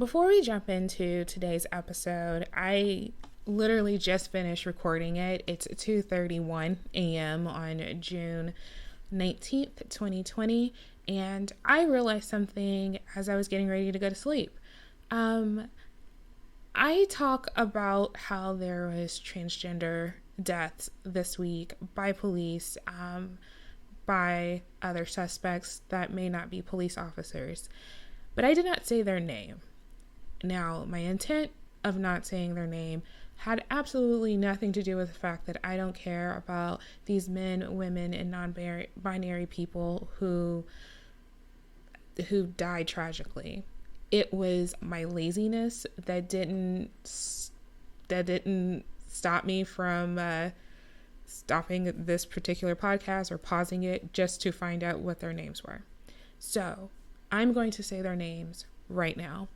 Before we jump into today's episode, I literally just finished recording it. It's 2:31 a.m. on June 19th, 2020, and I realized something as I was getting ready to go to sleep. I talk about how there was transgender deaths this week by police, by other suspects that may not be police officers, but I did not say their name. Now, my intent of not saying their name had absolutely nothing to do with the fact that I don't care about these men, women, and non-binary people who died tragically. It was my laziness that didn't stop me from stopping this particular podcast or pausing it just to find out what their names were. So I'm going to say their names right now.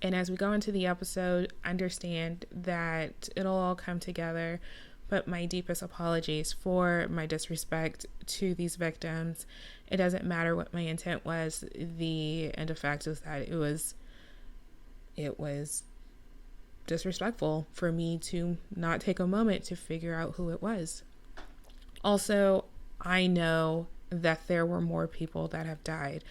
And as we go into the episode, understand that it'll all come together. But my deepest apologies for my disrespect to these victims. It doesn't matter what my intent was. The end effect is that it was disrespectful for me to not take a moment to figure out who it was. Also, I know that there were more people that have died.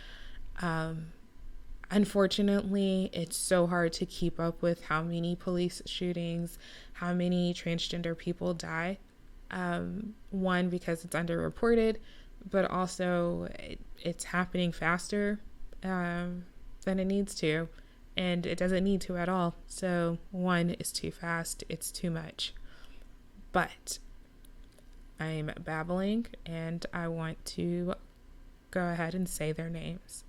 Unfortunately, it's so hard to keep up with how many police shootings, how many transgender people die. One, because it's underreported, but also it's happening faster than it needs to, and it doesn't need to at all. So one is too fast, it's too much. But I'm babbling, and I want to go ahead and say their names.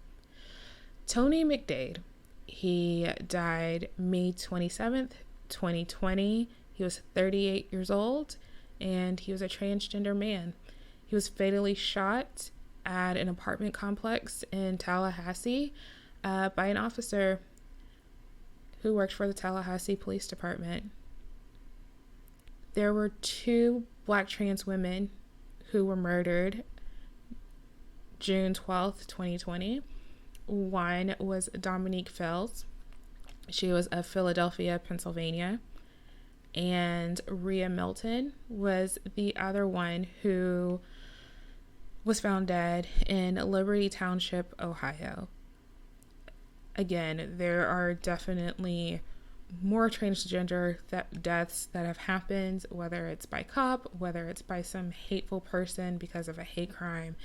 Tony McDade, he died May 27th, 2020. He was 38 years old, and he was a transgender man. He was fatally shot at an apartment complex in Tallahassee by an officer who worked for the Tallahassee Police Department. There were 2 Black trans women who were murdered June 12th, 2020. One was Dominique Fells. She was of Philadelphia, Pennsylvania. And Rhea Milton was the other one who was found dead in Liberty Township, Ohio. Again, there are definitely more transgender deaths that have happened, whether it's by cop, whether it's by some hateful person because of a hate crime.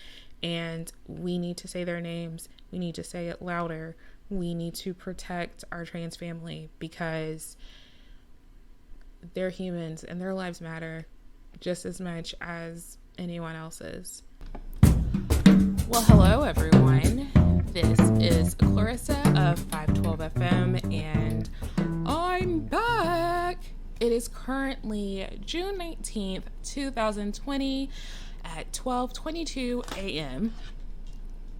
And we need to say their names. We need to say it louder. We need to protect our trans family because they're humans and their lives matter just as much as anyone else's. Well, hello everyone. This is Clarissa of FIVE12 FM, and I'm back. It is currently June 19th, 2020 at 12:22 a.m.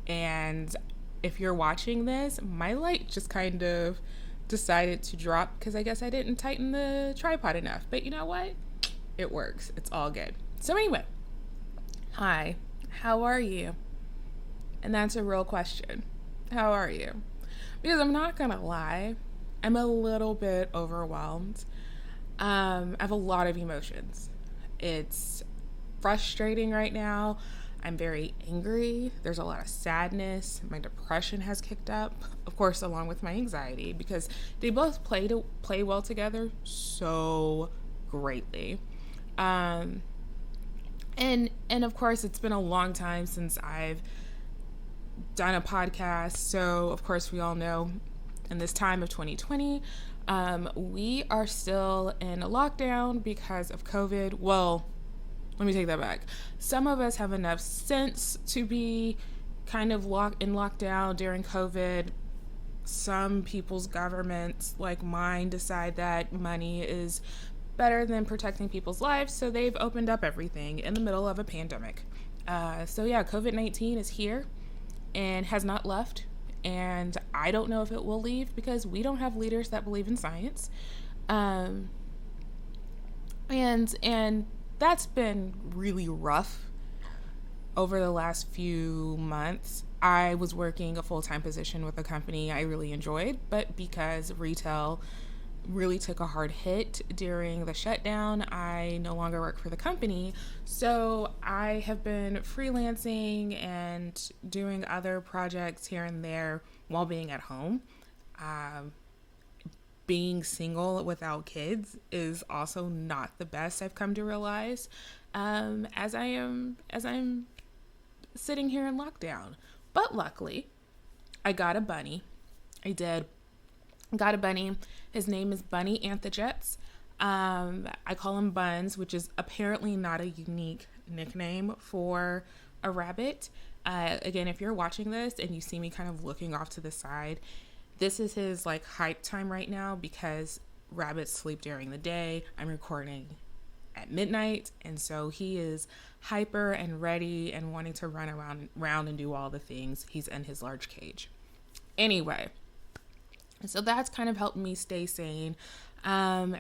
And if you're watching this, my light just kind of decided to drop because I guess I didn't tighten the tripod enough. But you know what? It works. It's all good. So anyway, hi, how are you? And that's a real question. How are you? Because I'm not gonna lie, I'm a little bit overwhelmed. I have a lot of emotions. It's frustrating right now. I'm very angry. There's a lot of sadness. My depression has kicked up, of course, along with my anxiety, because they both play well together so greatly. And of course, it's been a long time since I've done a podcast. So of course, we all know in this time of 2020, we are still in a lockdown because of COVID. Well, let me take that back. Some of us have enough sense to be kind of in lockdown during COVID. Some people's governments, like mine, decide that money is better than protecting people's lives, so they've opened up everything in the middle of a pandemic. So yeah, COVID-19 is here and has not left, and I don't know if it will leave because we don't have leaders that believe in science. And that's been really rough over the last few months. I was working a full-time position with a company I really enjoyed, but because retail really took a hard hit during the shutdown, I no longer work for the company. So I have been freelancing and doing other projects here and there while being at home. Um, Being single without kids is also not the best, I've come to realize, as I'm sitting here in lockdown. But luckily, I got a bunny. I did. Got a bunny. His name is Bunny Anthojets. I call him Buns, which is apparently not a unique nickname for a rabbit. Again, if you're watching this and you see me kind of looking off to the side, this is his like hype time right now because rabbits sleep during the day. I'm recording at midnight, and so he is hyper and ready and wanting to run around and do all the things. He's in his large cage. Anyway, so that's kind of helped me stay sane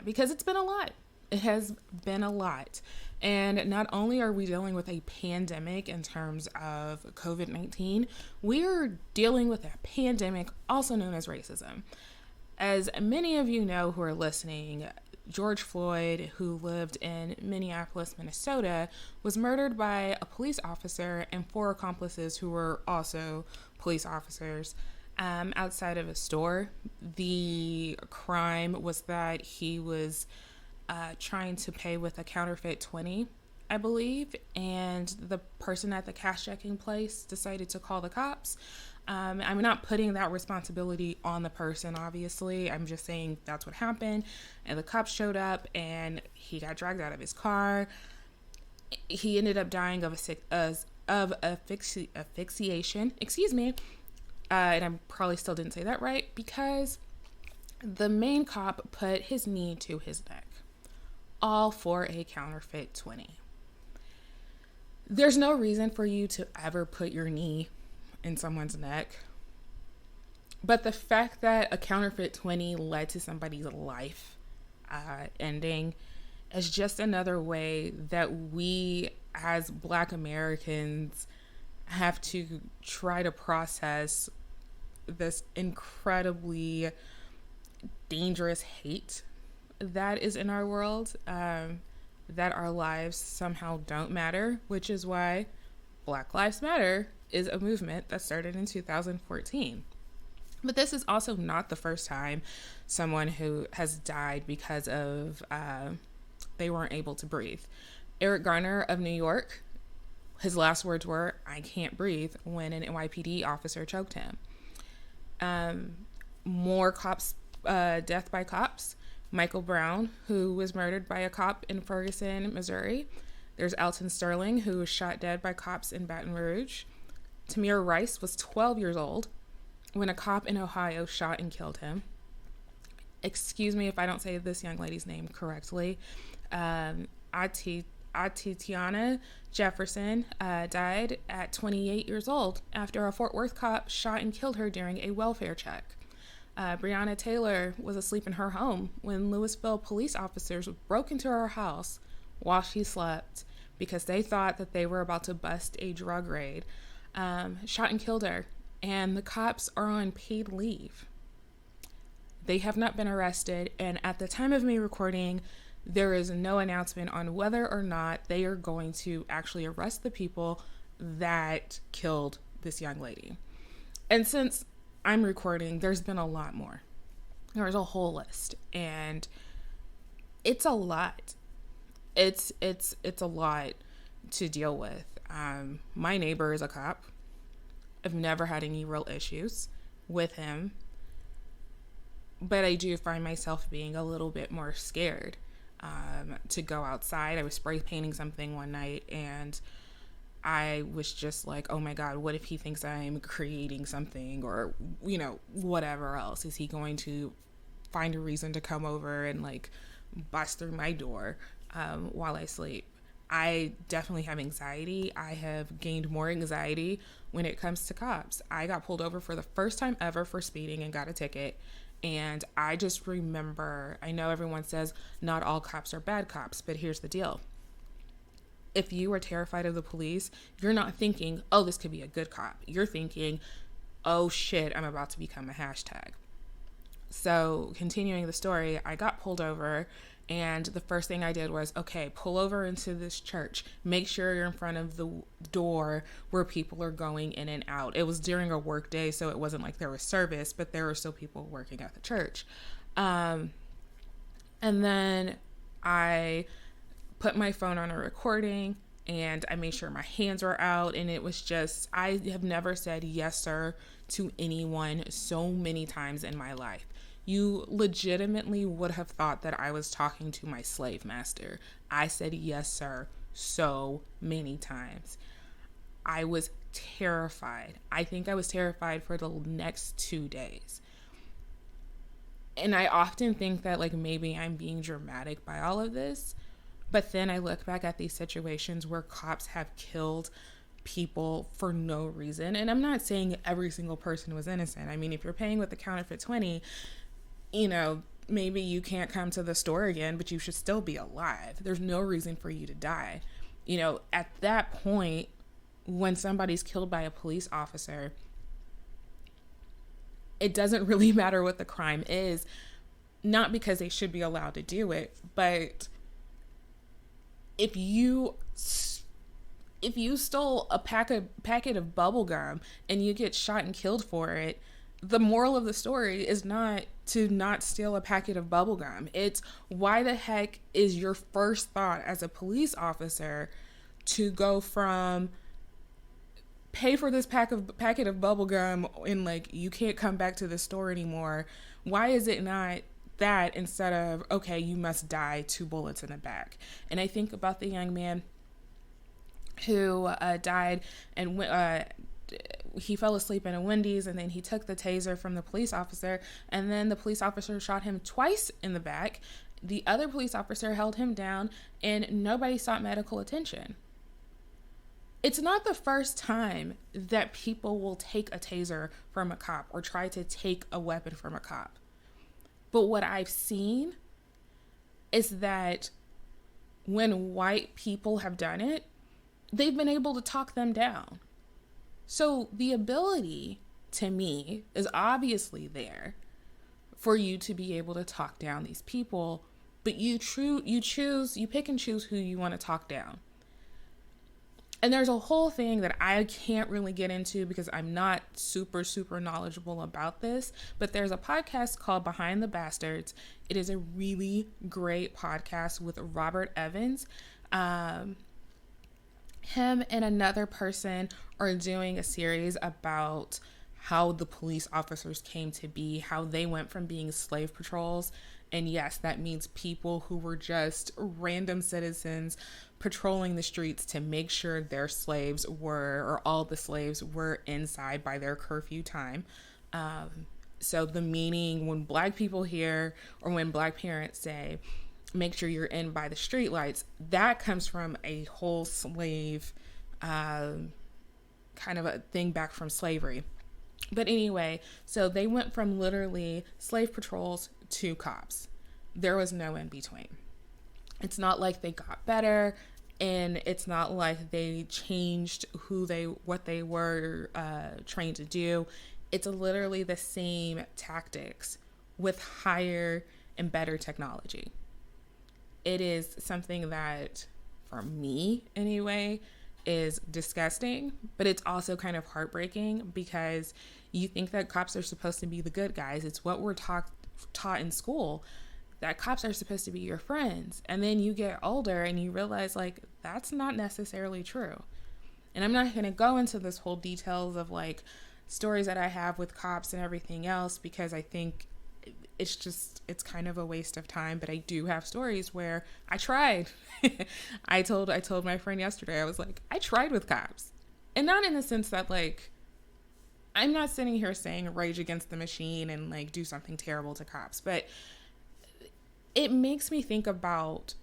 because it's been a lot. It has been a lot. And not only are we dealing with a pandemic in terms of COVID-19, we are dealing with a pandemic also known as racism. As many of you know who are listening, George Floyd, who lived in Minneapolis, Minnesota, was murdered by a police officer and 4 accomplices who were also police officers outside of a store. The crime was that he was trying to pay with a counterfeit 20, I believe, and the person at the cash checking place decided to call the cops. I'm not putting that responsibility on the person, obviously. I'm just saying that's what happened, and the cops showed up, and he got dragged out of his car. He ended up dying of asphyxiation. Excuse me, and I probably still didn't say that right because the main cop put his knee to his neck, all for a counterfeit 20. There's no reason for you to ever put your knee in someone's neck. But the fact that a counterfeit 20 led to somebody's life ending is just another way that we as Black Americans have to try to process this incredibly dangerous hate that is in our world, that our lives somehow don't matter, which is why Black Lives Matter is a movement that started in 2014. But this is also not the first time someone who has died because of they weren't able to breathe. Eric Garner of New York, his last words were, "I can't breathe," when an NYPD officer choked him. More cops, death by cops. Michael Brown, who was murdered by a cop in Ferguson, Missouri. There's Alton Sterling, who was shot dead by cops in Baton Rouge. Tamir Rice was 12 years old when a cop in Ohio shot and killed him. Excuse me if I don't say this young lady's name correctly. Atitiana Jefferson died at 28 years old after a Fort Worth cop shot and killed her during a welfare check. Breonna Taylor was asleep in her home when Louisville police officers broke into her house while she slept because they thought that they were about to bust a drug raid, shot and killed her. And the cops are on paid leave. They have not been arrested. And at the time of me recording, there is no announcement on whether or not they are going to actually arrest the people that killed this young lady. And since I'm recording, there's been a lot more. There's a whole list, and it's a lot. It's a lot to deal with. My neighbor is a cop. I've never had any real issues with him, but I do find myself being a little bit more scared to go outside. I was spray painting something one night, and I was just like, oh my God, what if he thinks I'm creating something, or, whatever else? Is he going to find a reason to come over and like bust through my door while I sleep? I definitely have anxiety. I have gained more anxiety when it comes to cops. I got pulled over for the first time ever for speeding and got a ticket. And I just remember, I know everyone says not all cops are bad cops, but here's the deal. if you are terrified of the police, you're not thinking, oh, this could be a good cop. You're thinking, oh shit, I'm about to become a hashtag. So continuing the story, I got pulled over, and the first thing I did was, okay, pull over into this church. Make sure you're in front of the door where people are going in and out. It was during a work day, so it wasn't like there was service, but there were still people working at the church. And then I put my phone on a recording, and I made sure my hands were out, and it was just, I have never said yes, sir, to anyone so many times in my life. You legitimately would have thought that I was talking to my slave master. I said yes, sir, so many times. I was terrified. I think I was terrified for the next 2 days. And I often think that like maybe I'm being dramatic by all of this, but then I look back at these situations where cops have killed people for no reason. And I'm not saying every single person was innocent. I mean, if you're paying with the counterfeit 20, maybe you can't come to the store again, but you should still be alive. There's no reason for you to die. At that point, when somebody's killed by a police officer, it doesn't really matter what the crime is, not because they should be allowed to do it, but if you stole a packet of bubble gum and you get shot and killed for it, the moral of the story is not to not steal a packet of bubble gum. It's why the heck is your first thought as a police officer to go from pay for this packet of bubble gum and like you can't come back to the store anymore? Why is it not that instead of, okay, you must die, 2 bullets in the back? And I think about the young man who died, and he fell asleep in a Wendy's, and then he took the taser from the police officer, and then the police officer shot him twice in the back. The other police officer held him down, and nobody sought medical attention. It's not the first time that people will take a taser from a cop or try to take a weapon from a cop. But what I've seen is that when white people have done it, they've been able to talk them down. So the ability, to me, is obviously there for you to be able to talk down these people, but you pick and choose who you want to talk down. And there's a whole thing that I can't really get into because I'm not super, super knowledgeable about this, but there's a podcast called Behind the Bastards. It is a really great podcast with Robert Evans. Him and another person are doing a series about how the police officers came to be, how they went from being slave patrols. And yes, that means people who were just random citizens patrolling the streets to make sure their slaves were, or all the slaves were inside by their curfew time. So the meaning when Black people hear, or when Black parents say, make sure you're in by the street lights, that comes from a whole slave kind of a thing back from slavery. But anyway, so they went from literally slave patrols to cops. There was no in between. It's not like they got better, and it's not like they changed what they were trained to do. It's literally the same tactics with higher and better technology. It is something that, for me anyway, is disgusting, but it's also kind of heartbreaking because you think that cops are supposed to be the good guys. It's what we're taught in school, that cops are supposed to be your friends. And then you get older and you realize like that's not necessarily true. And I'm not going to go into this whole details of like stories that I have with cops and everything else, because I think it's kind of a waste of time. But I do have stories where I tried. I told my friend yesterday, I was like, I tried with cops. And not in the sense that like, I'm not sitting here saying rage against the machine and like do something terrible to cops, but it makes me think about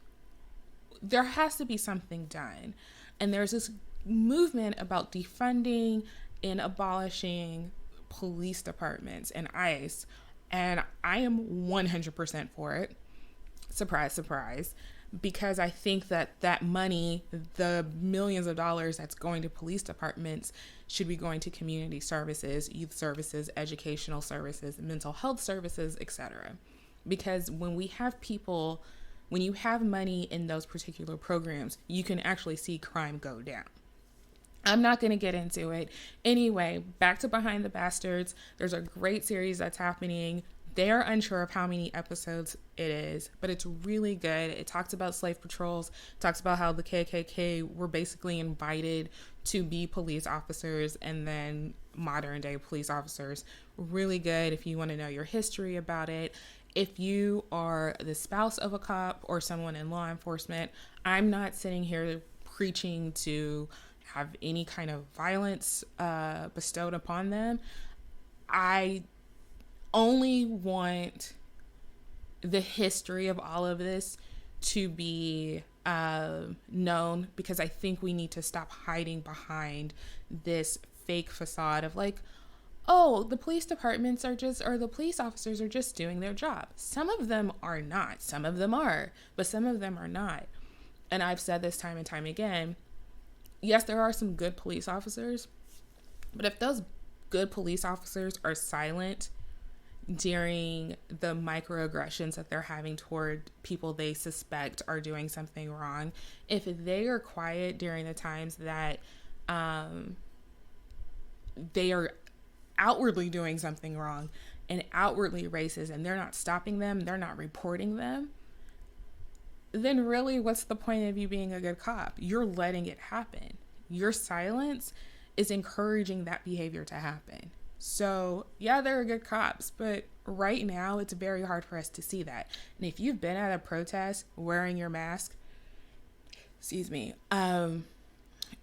there has to be something done. And there's this movement about defunding and abolishing police departments and ICE. And I am 100% for it. Surprise, surprise. because I think that money, the millions of dollars that's going to police departments, should be going to community services, youth services, educational services, mental health services, etc. Because when you have money in those particular programs, you can actually see crime go down. I'm not going to get into it. Anyway, back to Behind the Bastards. There's a great series that's happening. They're unsure of how many episodes it is, but it's really good. It talks about slave patrols, talks about how the KKK were basically invited to be police officers and then modern day police officers. Really good if you want to know your history about it. If you are the spouse of a cop or someone in law enforcement, I'm not sitting here preaching to have any kind of violence bestowed upon them. I only want the history of all of this to be known, because I think we need to stop hiding behind this fake facade of like, oh, the police departments are just, or the police officers are just doing their job. Some of them are not. Some of them are, but some of them are not. And I've said this time and time again. Yes, there are some good police officers, but if those good police officers are silent during the microaggressions that they're having toward people they suspect are doing something wrong, if they are quiet during the times that they are outwardly doing something wrong and outwardly racist, and they're not stopping them, they're not reporting them, then really what's the point of you being a good cop? You're letting it happen. Your silence is encouraging that behavior to happen. So yeah, there are good cops, but right now it's very hard for us to see that. And if you've been at a protest wearing your mask,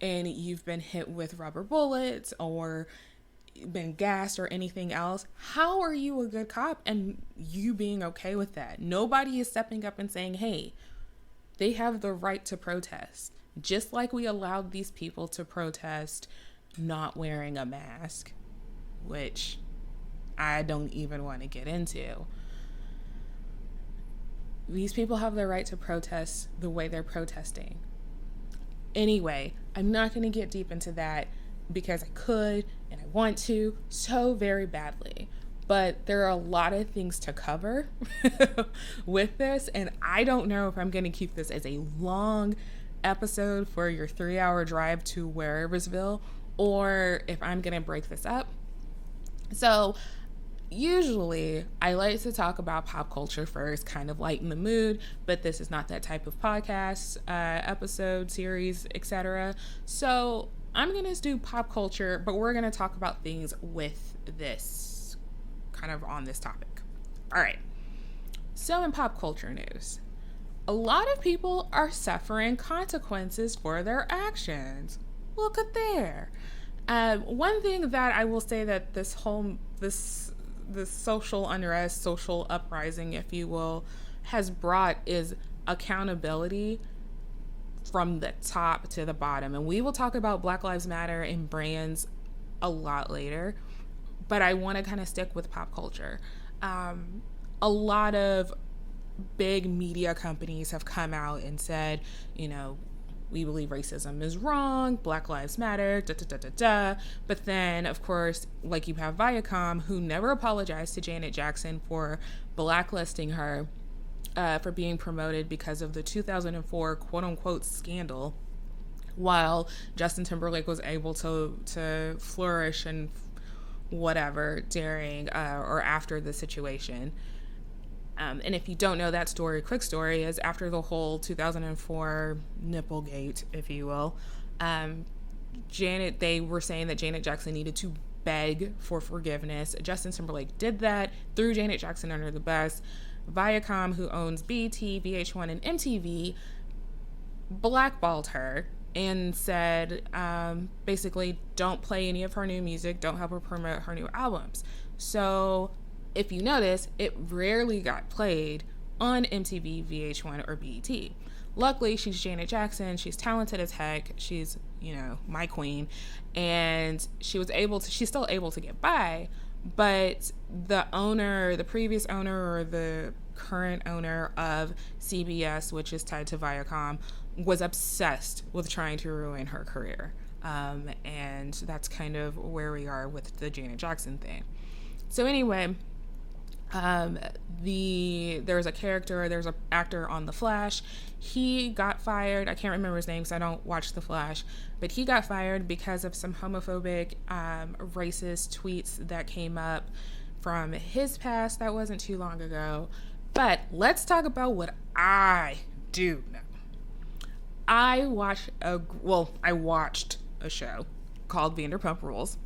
and you've been hit with rubber bullets or been gassed or anything else, how are you a good cop and you being okay with that? Nobody is stepping up and saying, hey, they have the right to protest. Just like we allowed these people to protest not wearing a mask, which I don't even want to get into. These people have the right to protest the way they're protesting. Anyway, I'm not going to get deep into that because I could and I want to so very badly. But there are a lot of things to cover with this, and I don't know if I'm going to keep this as a long episode for your 3-hour drive to Whereversville, or if I'm going to break this up. So usually I like to talk about pop culture first, kind of lighten the mood, but this is not that type of podcast, episode, series, etc. So I'm going to do pop culture, but we're going to talk about things with this, kind of on this topic. All right. So in pop culture news, a lot of people are suffering consequences for their actions. Look at there. One thing that I will say that this social unrest, social uprising, if you will, has brought is accountability from the top to the bottom. And we will talk about Black Lives Matter and brands a lot later, but I want to kind of stick with pop culture. A lot of big media companies have come out and said, you know, we believe racism is wrong, Black Lives Matter, But then, of course, like you have Viacom, who never apologized to Janet Jackson for blacklisting her for being promoted because of the 2004 quote-unquote scandal, while Justin Timberlake was able to flourish and whatever during or after the situation. And if you don't know that story, quick story is after the whole 2004 Nipplegate, if you will, they were saying that Janet Jackson needed to beg for forgiveness. Justin Timberlake did that, threw Janet Jackson under the bus. Viacom, who owns BET, VH1, and MTV, blackballed her and said, basically, don't play any of her new music, don't help her promote her new albums. So if you notice, it rarely got played on MTV, VH1, or BET. Luckily, she's Janet Jackson. She's talented as heck. She's, you know, my queen. And she's still able to get by. But the previous owner or the current owner of CBS, which is tied to Viacom, was obsessed with trying to ruin her career. And that's kind of where we are with the Janet Jackson thing. So anyway, there's an actor on The Flash. He got fired. I can't remember his name because I don't watch The Flash, but he got fired because of some homophobic, racist tweets that came up from his past. That wasn't too long ago. But let's talk about what I do know. I watched a show called Vanderpump Rules,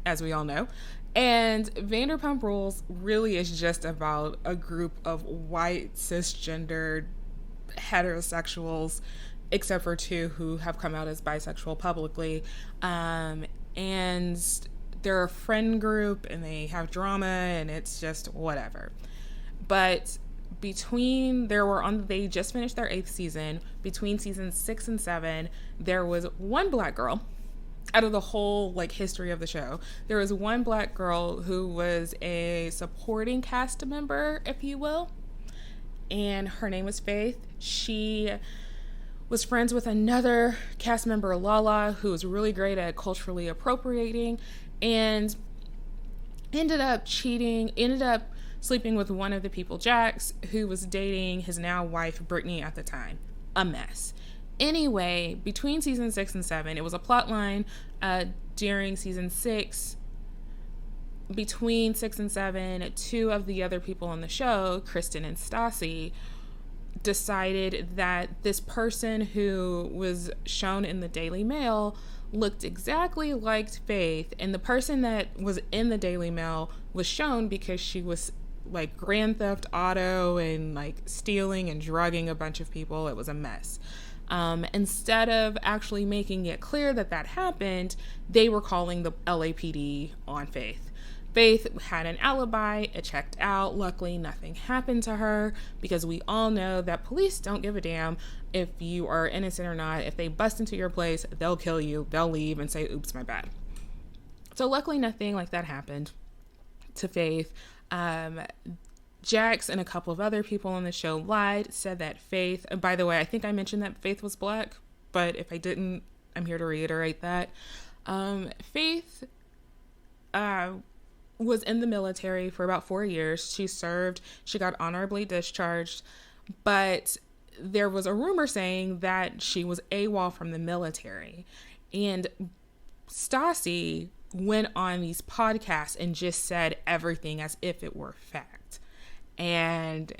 as we all know. And Vanderpump Rules really is just about a group of white, cisgendered heterosexuals, except for two who have come out as bisexual publicly. And they're a friend group and they have drama and it's just whatever. But they just finished their 8th season. Between seasons 6 and 7, there was one black girl. Out of the whole history of the show, there was one black girl who was a supporting cast member, if you will, and her name was Faith. She was friends with another cast member, Lala, who was really great at culturally appropriating, and ended up sleeping with one of the people, Jax, who was dating his now wife, Brittany, at the time. A mess. Anyway, between season 6 and 7, it was a plot line during season 6. Between 6 and 7, two of the other people on the show, Kristen and Stassi, decided that this person who was shown in the Daily Mail looked exactly like Faith, and the person that was in the Daily Mail was shown because she was grand theft auto and stealing and drugging a bunch of people. It was a mess. Instead of actually making it clear that happened, they were calling the LAPD on Faith. Faith had an alibi. It checked out. Luckily, nothing happened to her because we all know that police don't give a damn if you are innocent or not. If they bust into your place, they'll kill you. They'll leave and say, oops, my bad. So luckily, nothing like that happened to Faith. Jax and a couple of other people on the show lied, said that Faith, and by the way, I think I mentioned that Faith was black, but if I didn't, I'm here to reiterate that. Faith was in the military for about 4 years. She served, she got honorably discharged, but there was a rumor saying that she was AWOL from the military. And Stassi went on these podcasts and just said everything as if it were fact. And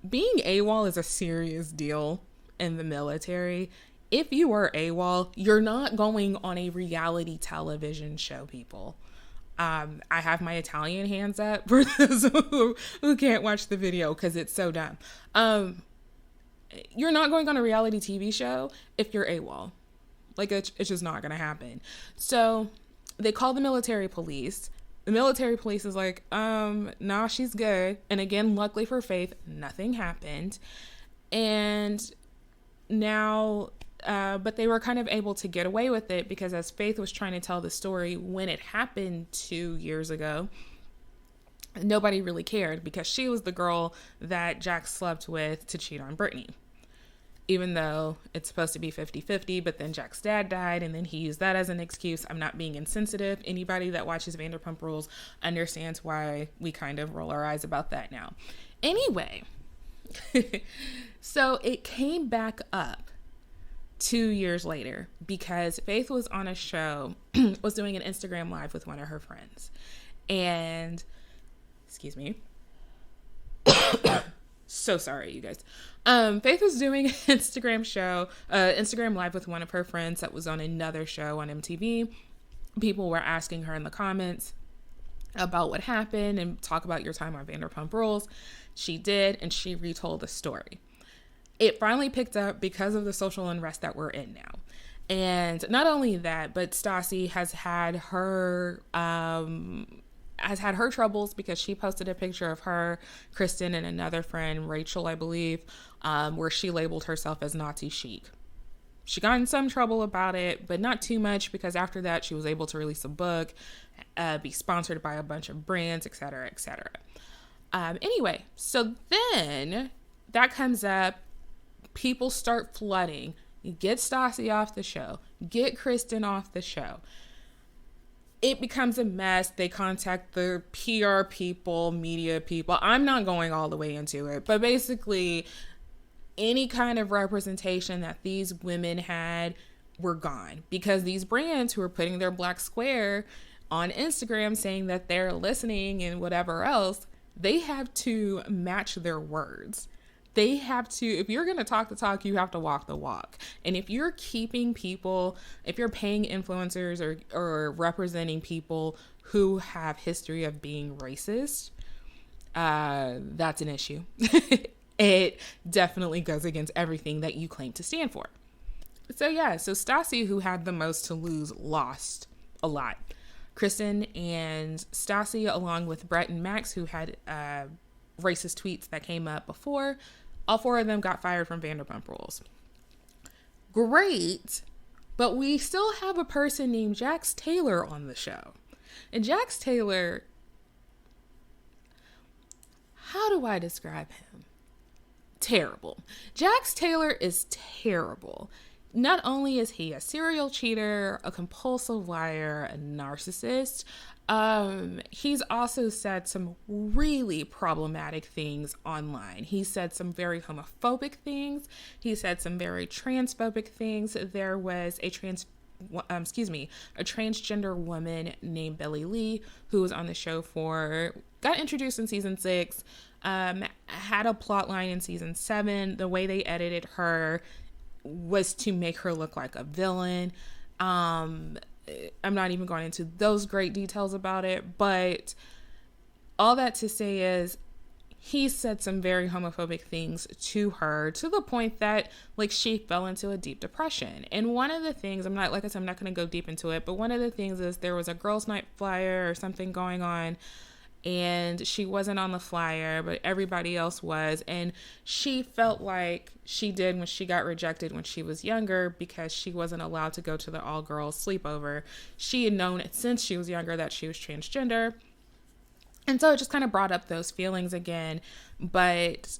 being AWOL is a serious deal in the military. If you are AWOL, you're not going on a reality television show, people. I have my Italian hands up for those who can't watch the video because it's so dumb. You're not going on a reality TV show if you're AWOL. It's just not going to happen. So they call the military police. The military police is like, nah, she's good. And again, luckily for Faith, nothing happened. And now, but they were kind of able to get away with it because as Faith was trying to tell the story when it happened 2 years ago, nobody really cared because she was the girl that Jack slept with to cheat on Brittany. Even though it's supposed to be 50-50, but then Jack's dad died, and then he used that as an excuse. I'm not being insensitive. Anybody that watches Vanderpump Rules understands why we kind of roll our eyes about that now. Anyway, so it came back up 2 years later because Faith was on a show, was doing an Instagram Live with one of her friends. And, excuse me. So sorry, you guys. Faith was doing an Instagram Live with one of her friends that was on another show on MTV. People were asking her in the comments about what happened and talk about your time on Vanderpump Rules. She did, and she retold the story. It finally picked up because of the social unrest that we're in now. And not only that, but Stassi has had her troubles because she posted a picture of her, Kristen, and another friend, Rachel, I believe, where she labeled herself as Nazi chic. She got in some trouble about it, but not too much, because after that she was able to release a book, be sponsored by a bunch of brands, etc., etc. Anyway, so then that comes up. People start flooding. Get Stassi off the show. Get Kristen off the show. It becomes a mess. They contact the PR people, media people. I'm not going all the way into it, but basically any kind of representation that these women had were gone, because these brands who are putting their black square on Instagram saying that they're listening and whatever else, they have to match their words. They have to, if you're going to talk the talk, you have to walk the walk. And if you're keeping people, if you're paying influencers or representing people who have history of being racist, that's an issue. It definitely goes against everything that you claim to stand for. So yeah, so Stassi, who had the most to lose, lost a lot. Kristen and Stassi, along with Brett and Max, who had racist tweets that came up before, all four of them got fired from Vanderpump Rules. Great, but we still have a person named Jax Taylor on the show. And Jax Taylor, how do I describe him? Terrible. Jax Taylor is terrible. Not only is he a serial cheater, a compulsive liar, a narcissist, he's also said some really problematic things online. He said some very homophobic things. He said some very transphobic things. There was a transgender woman named Belly Lee who was on the show got introduced in season 6, had a plot line in season 7. The way they edited her was to make her look like a villain. I'm not even going into those great details about it, but all that to say is he said some very homophobic things to her, to the point that like she fell into a deep depression. And one of the things, I'm not going to go deep into it, but one of the things is there was a girls' night flyer or something going on, and she wasn't on the flyer, but everybody else was. And she felt like she did when she got rejected when she was younger, because she wasn't allowed to go to the all-girls sleepover. She had known since she was younger that she was transgender. And so it just kind of brought up those feelings again. But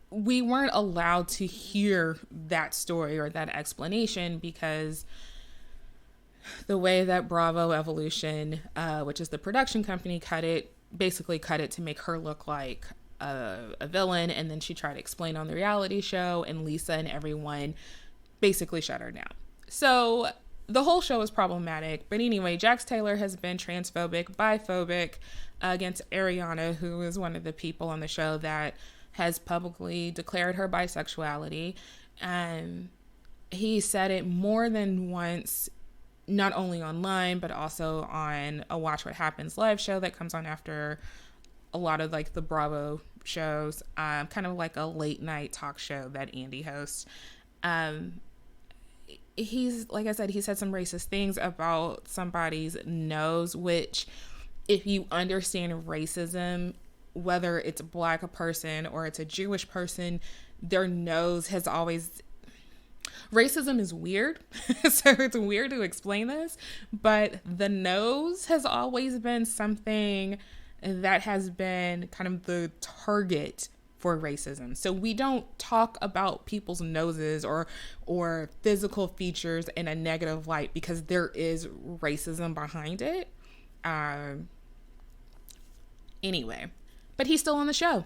we weren't allowed to hear that story or that explanation, because the way that Bravo Evolution, which is the production company, cut it to make her look like a villain. And then she tried to explain on the reality show, and Lisa and everyone basically shut her down. So the whole show is problematic. But anyway, Jax Taylor has been transphobic, biphobic against Ariana, who is one of the people on the show that has publicly declared her bisexuality. And he said it more than once, not only online, but also on a Watch What Happens live show that comes on after a lot of like the Bravo shows, kind of like a late night talk show that Andy hosts. He's, like I said, he said some racist things about somebody's nose, which if you understand racism, whether it's a black person or it's a Jewish person, their nose has always... Racism is weird, so it's weird to explain this, but the nose has always been something that has been kind of the target for racism. So we don't talk about people's noses or physical features in a negative light, because there is racism behind it. Anyway, but he's still on the show.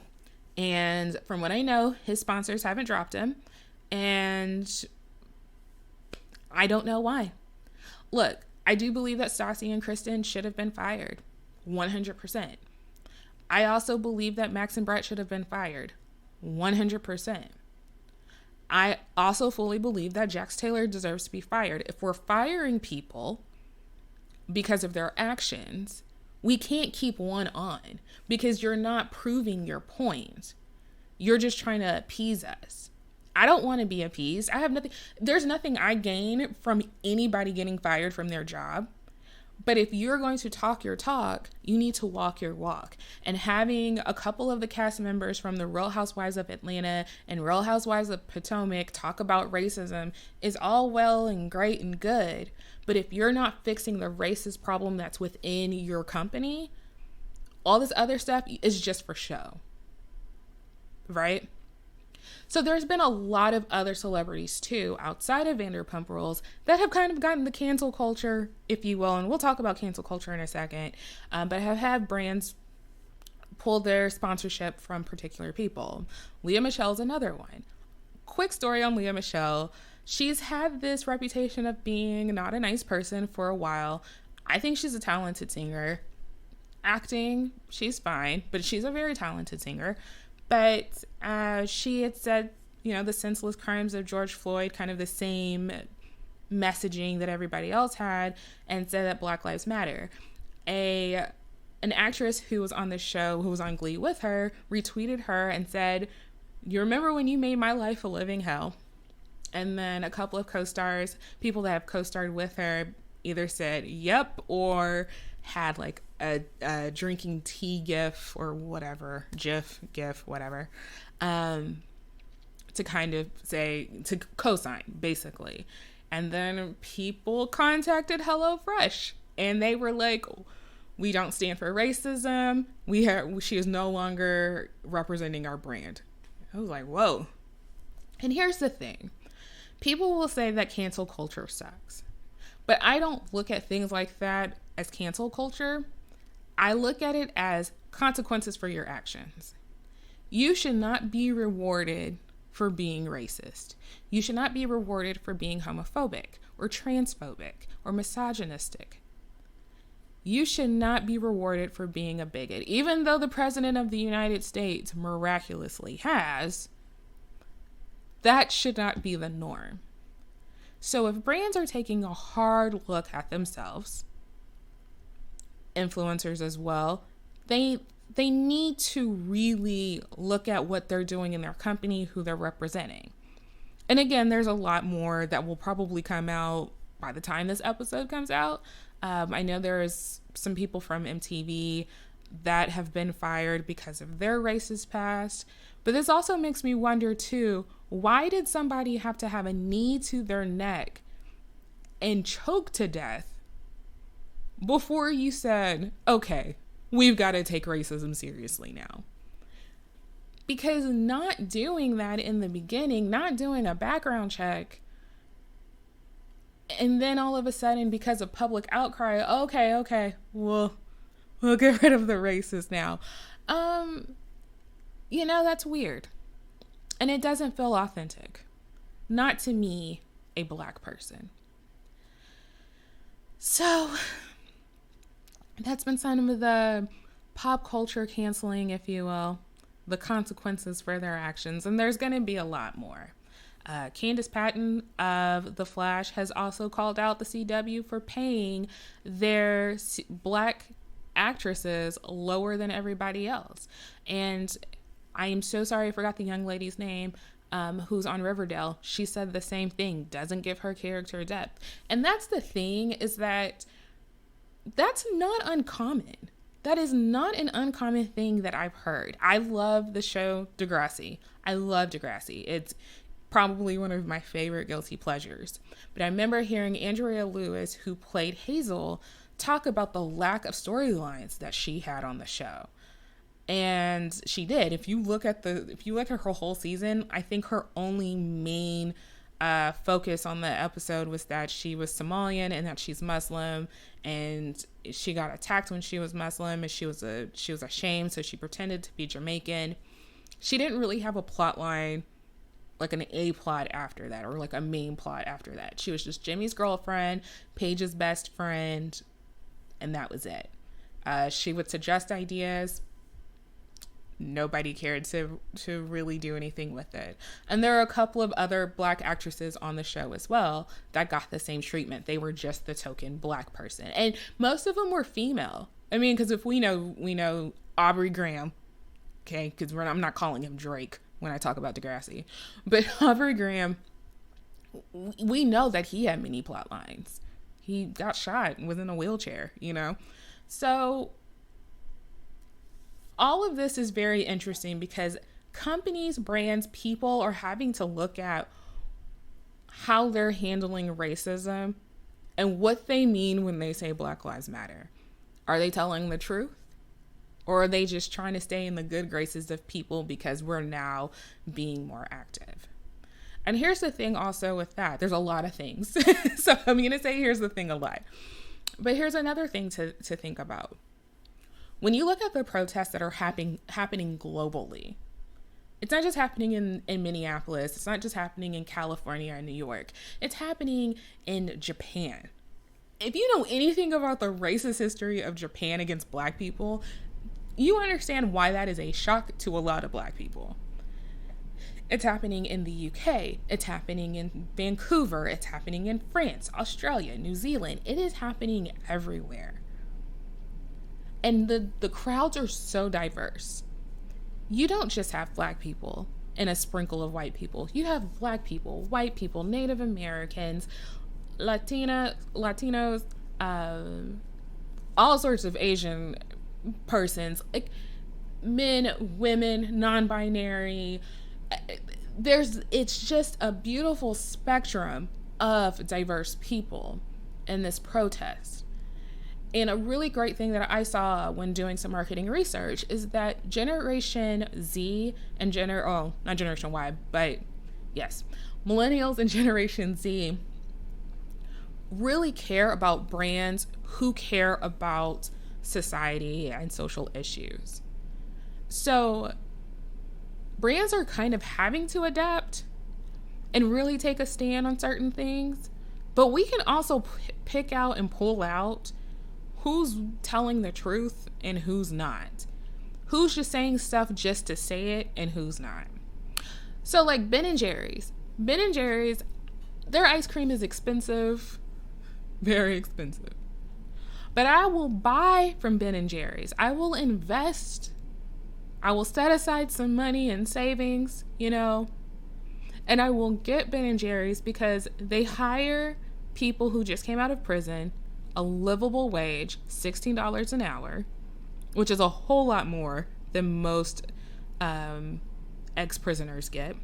And from what I know, his sponsors haven't dropped him. And I don't know why. Look, I do believe that Stassi and Kristen should have been fired. 100%. I also believe that Max and Brett should have been fired. 100%. I also fully believe that Jax Taylor deserves to be fired. If we're firing people because of their actions, we can't keep one on, because you're not proving your point. You're just trying to appease us. I don't want to be appeased. There's nothing I gain from anybody getting fired from their job, But if you're going to talk your talk, you need to walk your walk. And having a couple of the cast members from the Real Housewives of Atlanta and Real Housewives of Potomac talk about racism is all well and great and good. But if you're not fixing the racist problem that's within your company, all this other stuff is just for show, right? So there's been a lot of other celebrities too, outside of Vanderpump Rules, that have kind of gotten the cancel culture, if you will. And we'll talk about cancel culture in a second, but have had brands pull their sponsorship from particular people. Lea Michele's another one. Quick story on Lea Michele. She's had this reputation of being not a nice person for a while. I think she's a talented singer. Acting, she's fine, but she's a very talented singer. But she had said, the senseless crimes of George Floyd, kind of the same messaging that everybody else had, and said that Black Lives Matter. An actress who was on the show, who was on Glee with her, retweeted her and said, "You remember when you made my life a living hell?" And then a couple of co-stars, people that have co-starred with her, either said, "Yep," or had like a drinking tea gif or whatever, gif, whatever, to kind of say, to co-sign, basically. And then people contacted HelloFresh, and they were like, "We don't stand for racism. She is no longer representing our brand." I was like, whoa. And here's the thing. People will say that cancel culture sucks. But I don't look at things like that as cancel culture. I look at it as consequences for your actions. You should not be rewarded for being racist. You should not be rewarded for being homophobic or transphobic or misogynistic. You should not be rewarded for being a bigot. Even though the President of the United States miraculously has, that should not be the norm. So if brands are taking a hard look at themselves, influencers as well, they need to really look at what they're doing in their company, who they're representing. And again, there's a lot more that will probably come out by the time this episode comes out. I know there's some people from MTV that have been fired because of their racist past. But this also makes me wonder too, why did somebody have to have a knee to their neck and choke to death before you said, okay, we've got to take racism seriously now? Because not doing that in the beginning, not doing a background check, and then all of a sudden, because of public outcry, okay, we'll get rid of the racist now. That's weird. And it doesn't feel authentic. Not to me, a Black person. So, that's been some of the pop culture canceling, if you will, the consequences for their actions. And there's going to be a lot more. Candace Patton of The Flash has also called out the CW for paying their Black actresses lower than everybody else. And I am so sorry, I forgot the young lady's name, who's on Riverdale. She said the same thing, doesn't give her character depth. And that's the thing, is that that's not uncommon. That is not an uncommon thing that I've heard. I love the show Degrassi. I love Degrassi. It's probably one of my favorite guilty pleasures. But I remember hearing Andrea Lewis, who played Hazel, talk about the lack of storylines that she had on the show. And she did. If you look at her whole season, I think her only main focus on the episode was that she was Somalian and that she's Muslim, and she got attacked when she was Muslim, and she was ashamed, so she pretended to be Jamaican. She didn't really have a plot line, like an A plot after that, or like a main plot after that. She was just Jimmy's girlfriend, Paige's best friend, and that was it. She would suggest ideas. Nobody cared to really do anything with it. And there are a couple of other Black actresses on the show as well that got the same treatment. They were just the token Black person. And most of them were female. I mean, because if we know Aubrey Graham, okay, because I'm not calling him Drake when I talk about Degrassi. But Aubrey Graham, we know that he had many plot lines. He got shot and was in a wheelchair, you know? So all of this is very interesting because companies, brands, people are having to look at how they're handling racism and what they mean when they say Black Lives Matter. Are they telling the truth? Or are they just trying to stay in the good graces of people because we're now being more active? And here's the thing also with that. There's a lot of things. So I'm going to say here's the thing a lot. But here's another thing to think about. When you look at the protests that are happening globally, it's not just happening in Minneapolis. It's not just happening in California or New York. It's happening in Japan. If you know anything about the racist history of Japan against Black people, you understand why that is a shock to a lot of Black people. It's happening in the UK. It's happening in Vancouver. It's happening in France, Australia, New Zealand. It is happening everywhere. And the crowds are so diverse. You don't just have Black people and a sprinkle of white people. You have Black people, white people, Native Americans, Latinos, all sorts of Asian persons, like men, women, non-binary. It's just a beautiful spectrum of diverse people in this protest. And a really great thing that I saw when doing some marketing research is that Generation Z and not Generation Y, but yes, Millennials and Generation Z really care about brands who care about society and social issues. So brands are kind of having to adapt and really take a stand on certain things, but we can also pick out and pull out who's telling the truth and who's not. Who's just saying stuff just to say it and who's not. So like Ben & Jerry's. Ben & Jerry's, their ice cream is expensive. Very expensive. But I will buy from Ben & Jerry's. I will invest. I will set aside some money in savings, and I will get Ben & Jerry's because they hire people who just came out of prison, a livable wage, $16 an hour, which is a whole lot more than most ex-prisoners get.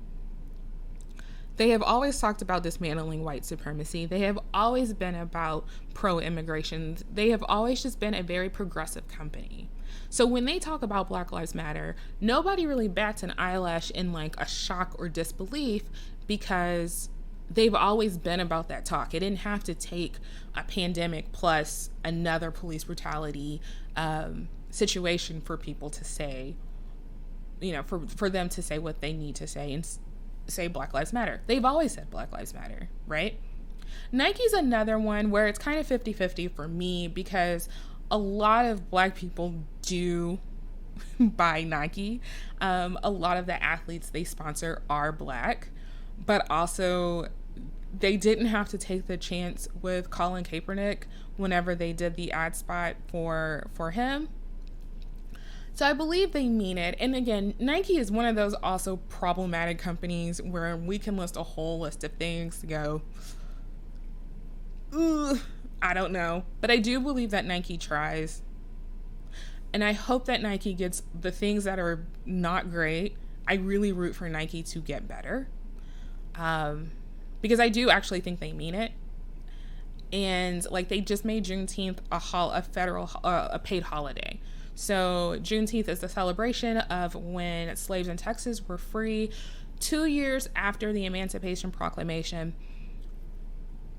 They have always talked about dismantling white supremacy. They have always been about pro-immigration. They have always just been a very progressive company. So when they talk about Black Lives Matter, nobody really bats an eyelash in like a shock or disbelief because they've always been about that talk. It didn't have to take a pandemic plus another police brutality situation for people to say, for them to say what they need to say and say Black Lives Matter. They've always said Black Lives Matter, right? Nike's another one where it's kind of 50-50 for me because a lot of Black people do buy Nike. A lot of the athletes they sponsor are Black, but also they didn't have to take the chance with Colin Kaepernick whenever they did the ad spot for him. So I believe they mean it. And again, Nike is one of those also problematic companies where we can list a whole list of things to go, I don't know. But I do believe that Nike tries. And I hope that Nike gets the things that are not great. I really root for Nike to get better. Because I do actually think they mean it. And like they just made Juneteenth a paid holiday. So Juneteenth is the celebration of when slaves in Texas were free 2 years after the Emancipation Proclamation.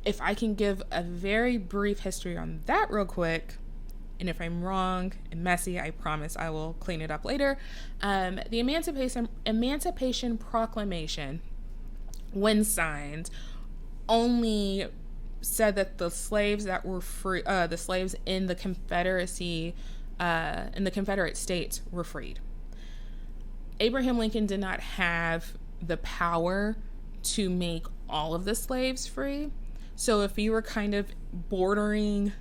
If I can give a very brief history on that real quick, and if I'm wrong and messy, I promise I will clean it up later. The Emancipation Proclamation, when signed, only said that the slaves that were free, the slaves in the Confederacy, in the Confederate States were freed. Abraham Lincoln did not have the power to make all of the slaves free. So if you were kind of bordering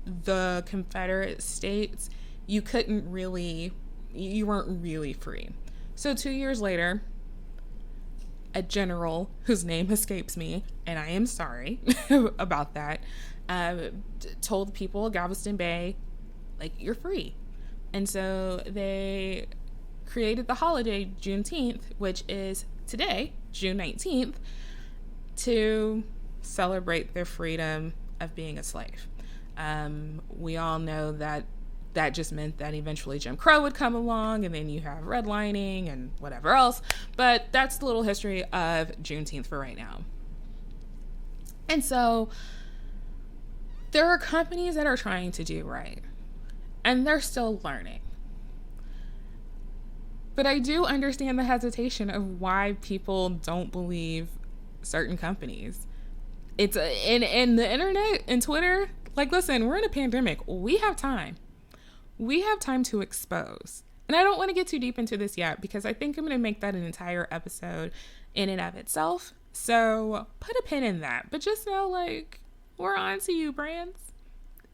the Confederate States, you weren't really free. So 2 years later, a general whose name escapes me, and I am sorry about that, told people of Galveston Bay, like, you're free. And so they created the holiday Juneteenth, which is today, June 19th, to celebrate their freedom of being a slave. We all know that just meant that eventually Jim Crow would come along, and then you have redlining and whatever else. But that's the little history of Juneteenth for right now. And so there are companies that are trying to do right, and they're still learning. But I do understand the hesitation of why people don't believe certain companies. It's in the internet and Twitter. Like, listen, we're in a pandemic. We have time. We have time to expose. And I don't want to get too deep into this yet, because I think I'm going to make that an entire episode in and of itself. So put a pin in that. But just know, like, we're on to you, brands.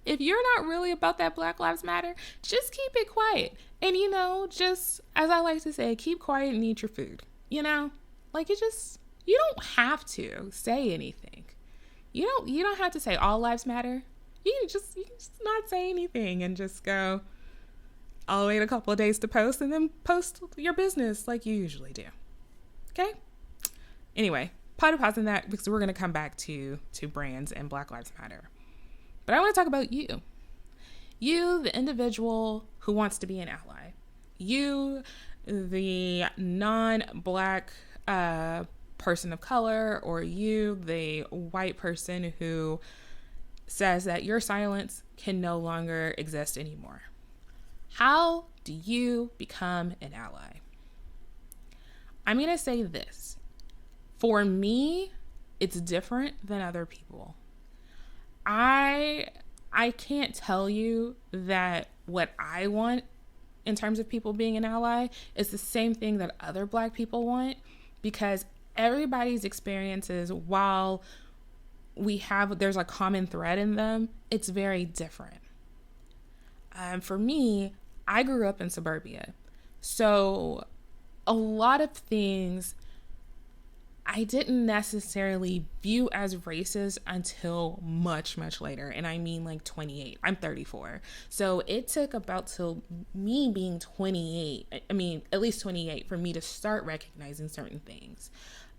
If you're not really about that Black Lives Matter, just keep it quiet. And, you know, just, as I like to say, keep quiet and eat your food. You know? Like, you don't have to say anything. You don't have to say all lives matter. You can just not say anything and just go, I'll wait a couple of days to post, and then post your business like you usually do. Okay? Anyway, pause on that, because we're going to come back to brands and Black Lives Matter. But I want to talk about you. You, the individual who wants to be an ally. You, the non-Black person of color, or you, the white person who says that your silence can no longer exist anymore. How do you become an ally? I'm going to say this. For me, it's different than other people. I can't tell you that what I want in terms of people being an ally is the same thing that other Black people want, because everybody's experiences, while there's a common thread in them, it's very different. For me, I grew up in suburbia. So a lot of things I didn't necessarily view as racist until much, much later. And I mean like 28. I'm 34. So it took about till me being 28, I mean, at least 28, for me to start recognizing certain things.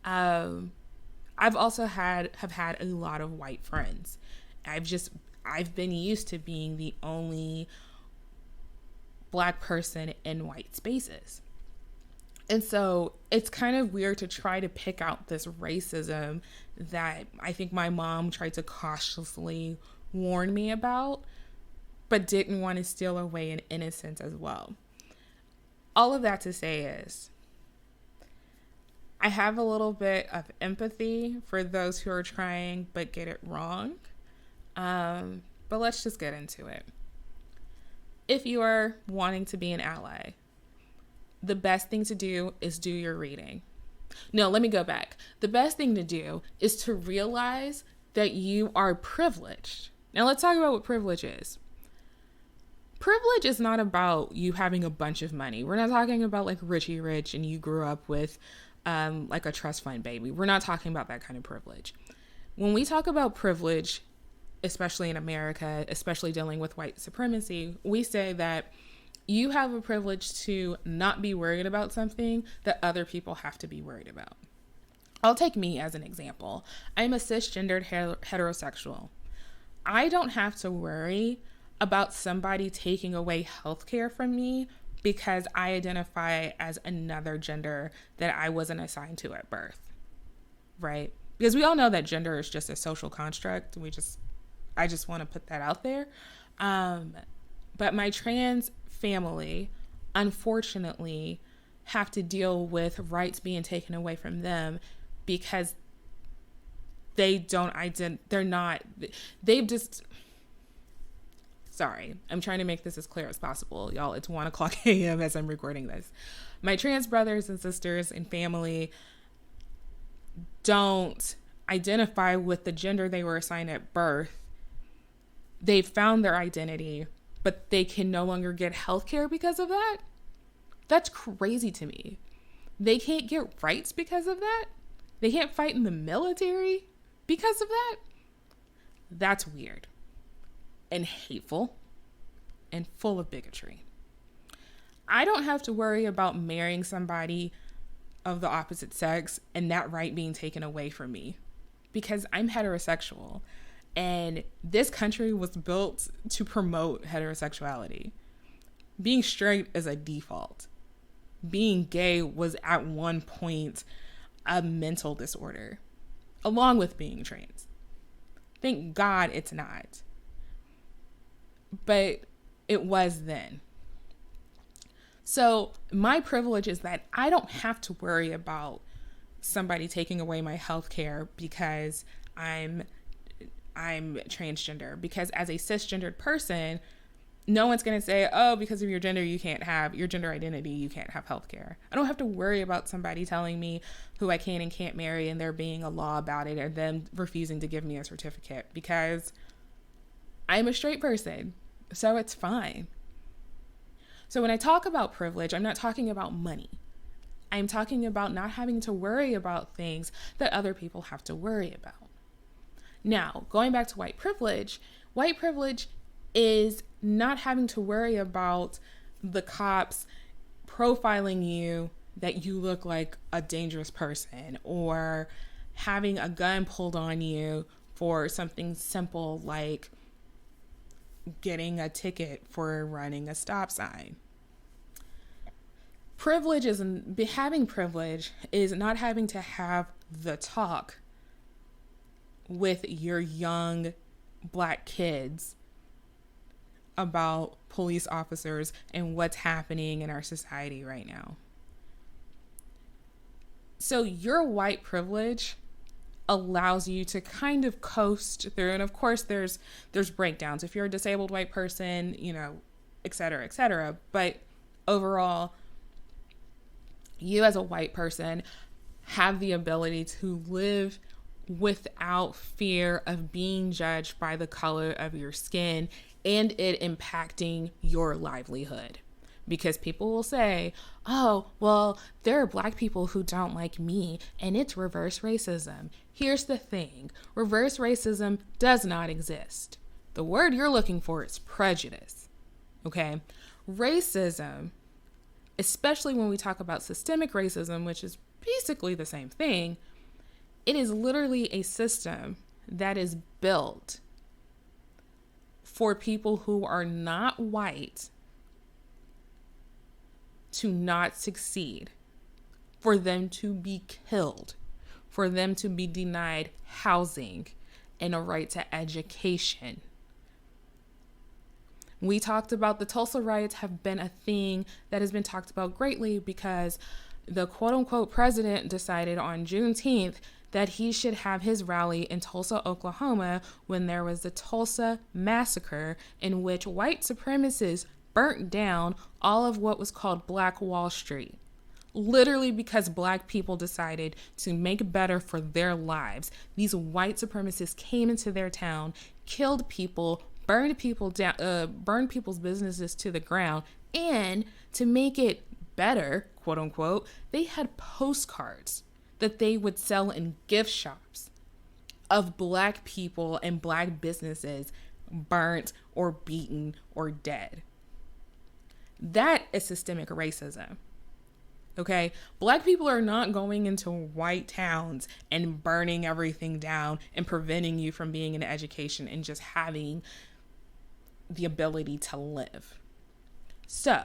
I've also have had a lot of white friends. I've been used to being the only Black person in white spaces. And so it's kind of weird to try to pick out this racism that I think my mom tried to cautiously warn me about, but didn't want to steal away an innocence as well. All of that to say is, I have a little bit of empathy for those who are trying but get it wrong. But let's just get into it. If you are wanting to be an ally, the best thing to do is do your reading. No, let me go back. The best thing to do is to realize that you are privileged. Now let's talk about what privilege is. Privilege is not about you having a bunch of money. We're not talking about like Richie Rich and you grew up with like a trust fund baby. We're not talking about that kind of privilege. When we talk about privilege, especially in America, especially dealing with white supremacy, we say that you have a privilege to not be worried about something that other people have to be worried about. I'll take me as an example. I'm a cisgendered heterosexual. I don't have to worry about somebody taking away healthcare from me because I identify as another gender that I wasn't assigned to at birth, right? Because we all know that gender is just a social construct. I just want to put that out there. But my trans family, unfortunately, have to deal with rights being taken away from them because they've just, sorry, I'm trying to make this as clear as possible, y'all. It's 1:00 a.m. as I'm recording this. My trans brothers and sisters and family don't identify with the gender they were assigned at birth. They've found their identity, but they can no longer get healthcare because of that. That's crazy to me. They can't get rights because of that. They can't fight in the military because of that? That's weird and hateful and full of bigotry. I don't have to worry about marrying somebody of the opposite sex and that right being taken away from me because I'm heterosexual and this country was built to promote heterosexuality. Being straight is a default. Being gay was at one point a mental disorder, along with being trans. Thank God it's not. But it was then. So my privilege is that I don't have to worry about somebody taking away my health care because I'm transgender. Because as a cisgendered person, no one's going to say, oh, because of your gender, you can't have your gender identity, you can't have health care. I don't have to worry about somebody telling me who I can and can't marry and there being a law about it or them refusing to give me a certificate because I'm a straight person. So it's fine. So when I talk about privilege, I'm not talking about money. I'm talking about not having to worry about things that other people have to worry about. Now, going back to white privilege is not having to worry about the cops profiling you that you look like a dangerous person or having a gun pulled on you for something simple like getting a ticket for running a stop sign. Having privilege is not having to have the talk with your young Black kids about police officers and what's happening in our society right now. So your white privilege allows you to kind of coast through, and of course there's breakdowns if you're a disabled white person, et cetera, but overall you as a white person have the ability to live without fear of being judged by the color of your skin and it impacting your livelihood. Because people will say, oh, well, there are Black people who don't like me and it's reverse racism. Here's the thing. Reverse racism does not exist. The word you're looking for is prejudice. Okay? Racism, especially when we talk about systemic racism, which is basically the same thing, it is literally a system that is built for people who are not white to not succeed, for them to be killed, for them to be denied housing and a right to education. We talked about the Tulsa riots have been a thing that has been talked about greatly because the quote unquote president decided on Juneteenth that he should have his rally in Tulsa, Oklahoma, when there was the Tulsa massacre in which white supremacists burnt down all of what was called Black Wall Street. Literally because Black people decided to make better for their lives. These white supremacists came into their town, killed people, burned people down, burned people's businesses to the ground, and to make it better, quote unquote, they had postcards that they would sell in gift shops of Black people and Black businesses burnt or beaten or dead. That is systemic racism. Okay? Black people are not going into white towns and burning everything down and preventing you from being in education and just having the ability to live. So,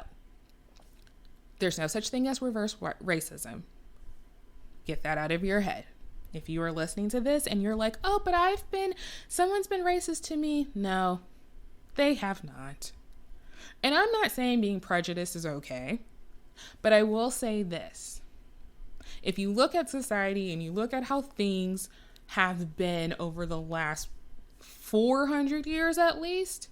there's no such thing as reverse racism. Get that out of your head. If you are listening to this and you're like, oh, but someone's been racist to me. No, they have not. And I'm not saying being prejudiced is okay, but I will say this. If you look at society and you look at how things have been over the last 400 years at least,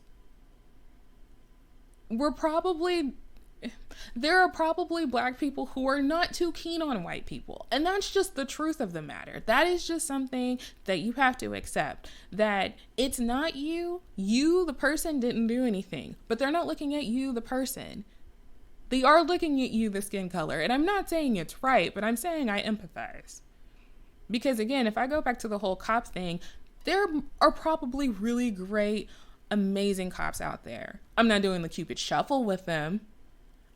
there are probably Black people who are not too keen on white people. And that's just the truth of the matter. That is just something that you have to accept. That it's not you. You, the person, didn't do anything. But they're not looking at you, the person. They are looking at you, the skin color. And I'm not saying it's right, but I'm saying I empathize. Because again, if I go back to the whole cop thing, there are probably really great, amazing cops out there. I'm not doing the Cupid shuffle with them.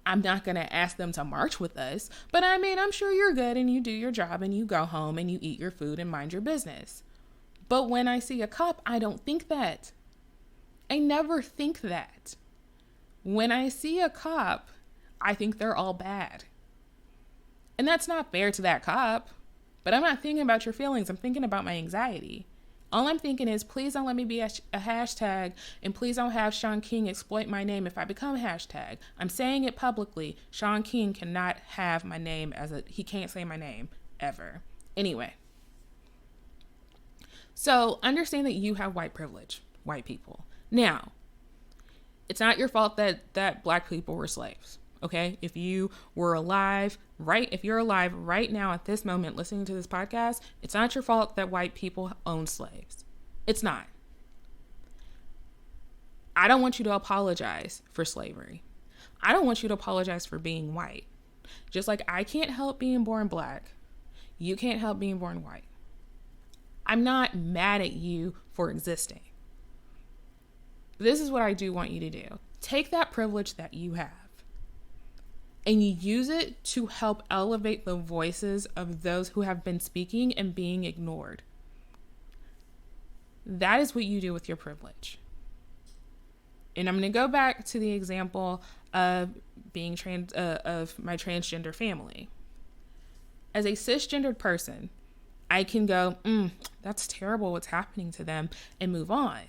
I'm not going to ask them to march with us. But I mean, I'm sure you're good and you do your job and you go home and you eat your food and mind your business. But when I see a cop, I don't think that. I never think that. When I see a cop, I think they're all bad. And that's not fair to that cop. But I'm not thinking about your feelings. I'm thinking about my anxiety. All I'm thinking is, please don't let me be a hashtag, and please don't have Sean King exploit my name if I become a hashtag. I'm saying it publicly. Sean King cannot have my name he can't say my name ever. Anyway. So understand that you have white privilege, white people. Now, it's not your fault that black people were slaves. Okay, if you were alive, if you're alive right now at this moment listening to this podcast, it's not your fault that white people owned slaves. It's not. I don't want you to apologize for slavery. I don't want you to apologize for being white. Just like I can't help being born black, you can't help being born white. I'm not mad at you for existing. This is what I do want you to do. Take that privilege that you have, and you use it to help elevate the voices of those who have been speaking and being ignored. That is what you do with your privilege. And I'm going to go back to the example of being of my transgender family. As a cisgendered person, I can go, that's terrible what's happening to them, and move on.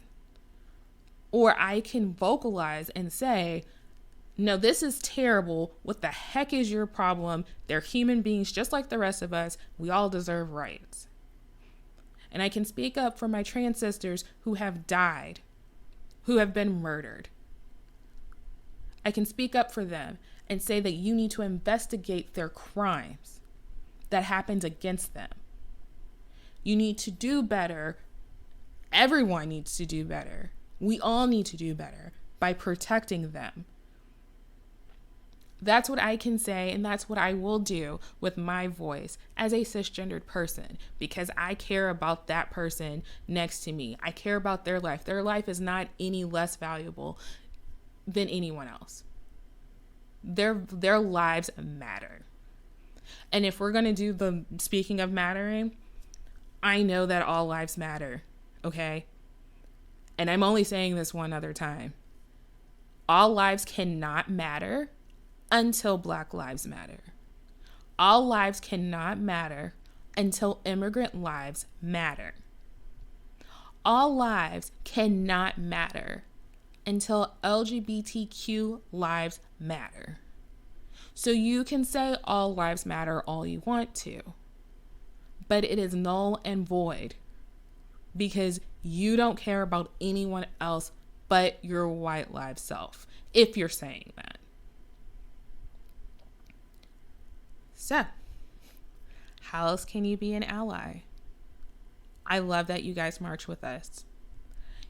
Or I can vocalize and say, no, this is terrible. What the heck is your problem? They're human beings just like the rest of us. We all deserve rights. And I can speak up for my trans sisters who have died, who have been murdered. I can speak up for them and say that you need to investigate their crimes that happened against them. You need to do better. Everyone needs to do better. We all need to do better by protecting them. That's what I can say, and that's what I will do with my voice as a cisgendered person, because I care about that person next to me. I care about their life. Their life is not any less valuable than anyone else. Their lives matter. And if we're going to do the speaking of mattering, I know that all lives matter, okay? And I'm only saying this one other time. All lives cannot matter until Black lives matter. All lives cannot matter until immigrant lives matter. All lives cannot matter until LGBTQ lives matter. So you can say all lives matter all you want to, but it is null and void because you don't care about anyone else but your white live self, if you're saying that. So, how else can you be an ally? I love that you guys march with us.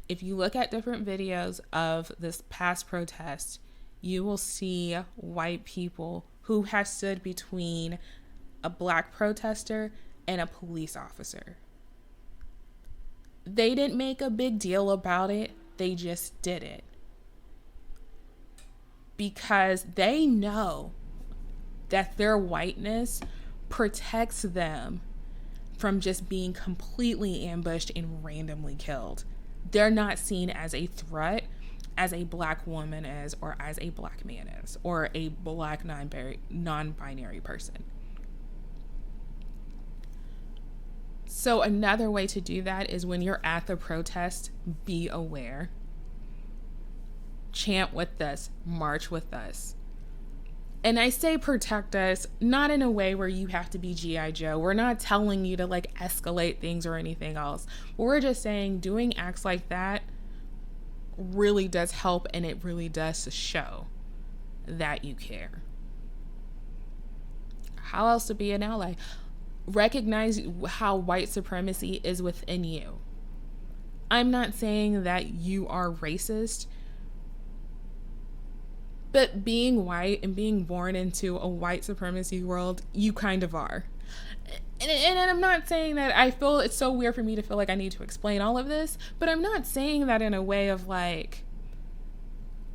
If you look at different videos of this past protest, you will see white people who have stood between a Black protester and a police officer. They didn't make a big deal about it. They just did it. Because they know that their whiteness protects them from just being completely ambushed and randomly killed. They're not seen as a threat as a Black woman is, or as a Black man is, or a Black non-binary person. So another way to do that is when you're at the protest, be aware. Chant with us, march with us. And I say protect us, not in a way where you have to be G.I. Joe. We're not telling you to escalate things or anything else. We're just saying doing acts like that really does help, and it really does show that you care. How else to be an ally? Recognize how white supremacy is within you. I'm not saying that you are racist, but being white and being born into a white supremacy world, you kind of are. And I'm not saying that I feel it's so weird for me to feel like I need to explain all of this, but I'm not saying that in a way of like,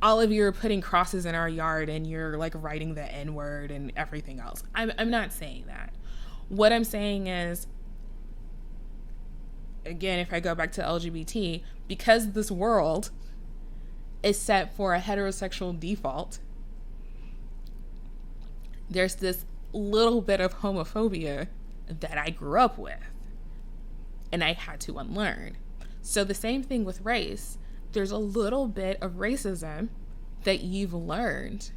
all of you are putting crosses in our yard and you're like writing the N-word and everything else. I'm not saying that. What I'm saying is, again, if I go back to LGBT, because this world is set for a heterosexual default, there's this little bit of homophobia that I grew up with and I had to unlearn. So the same thing with race. There's a little bit of racism that you've learned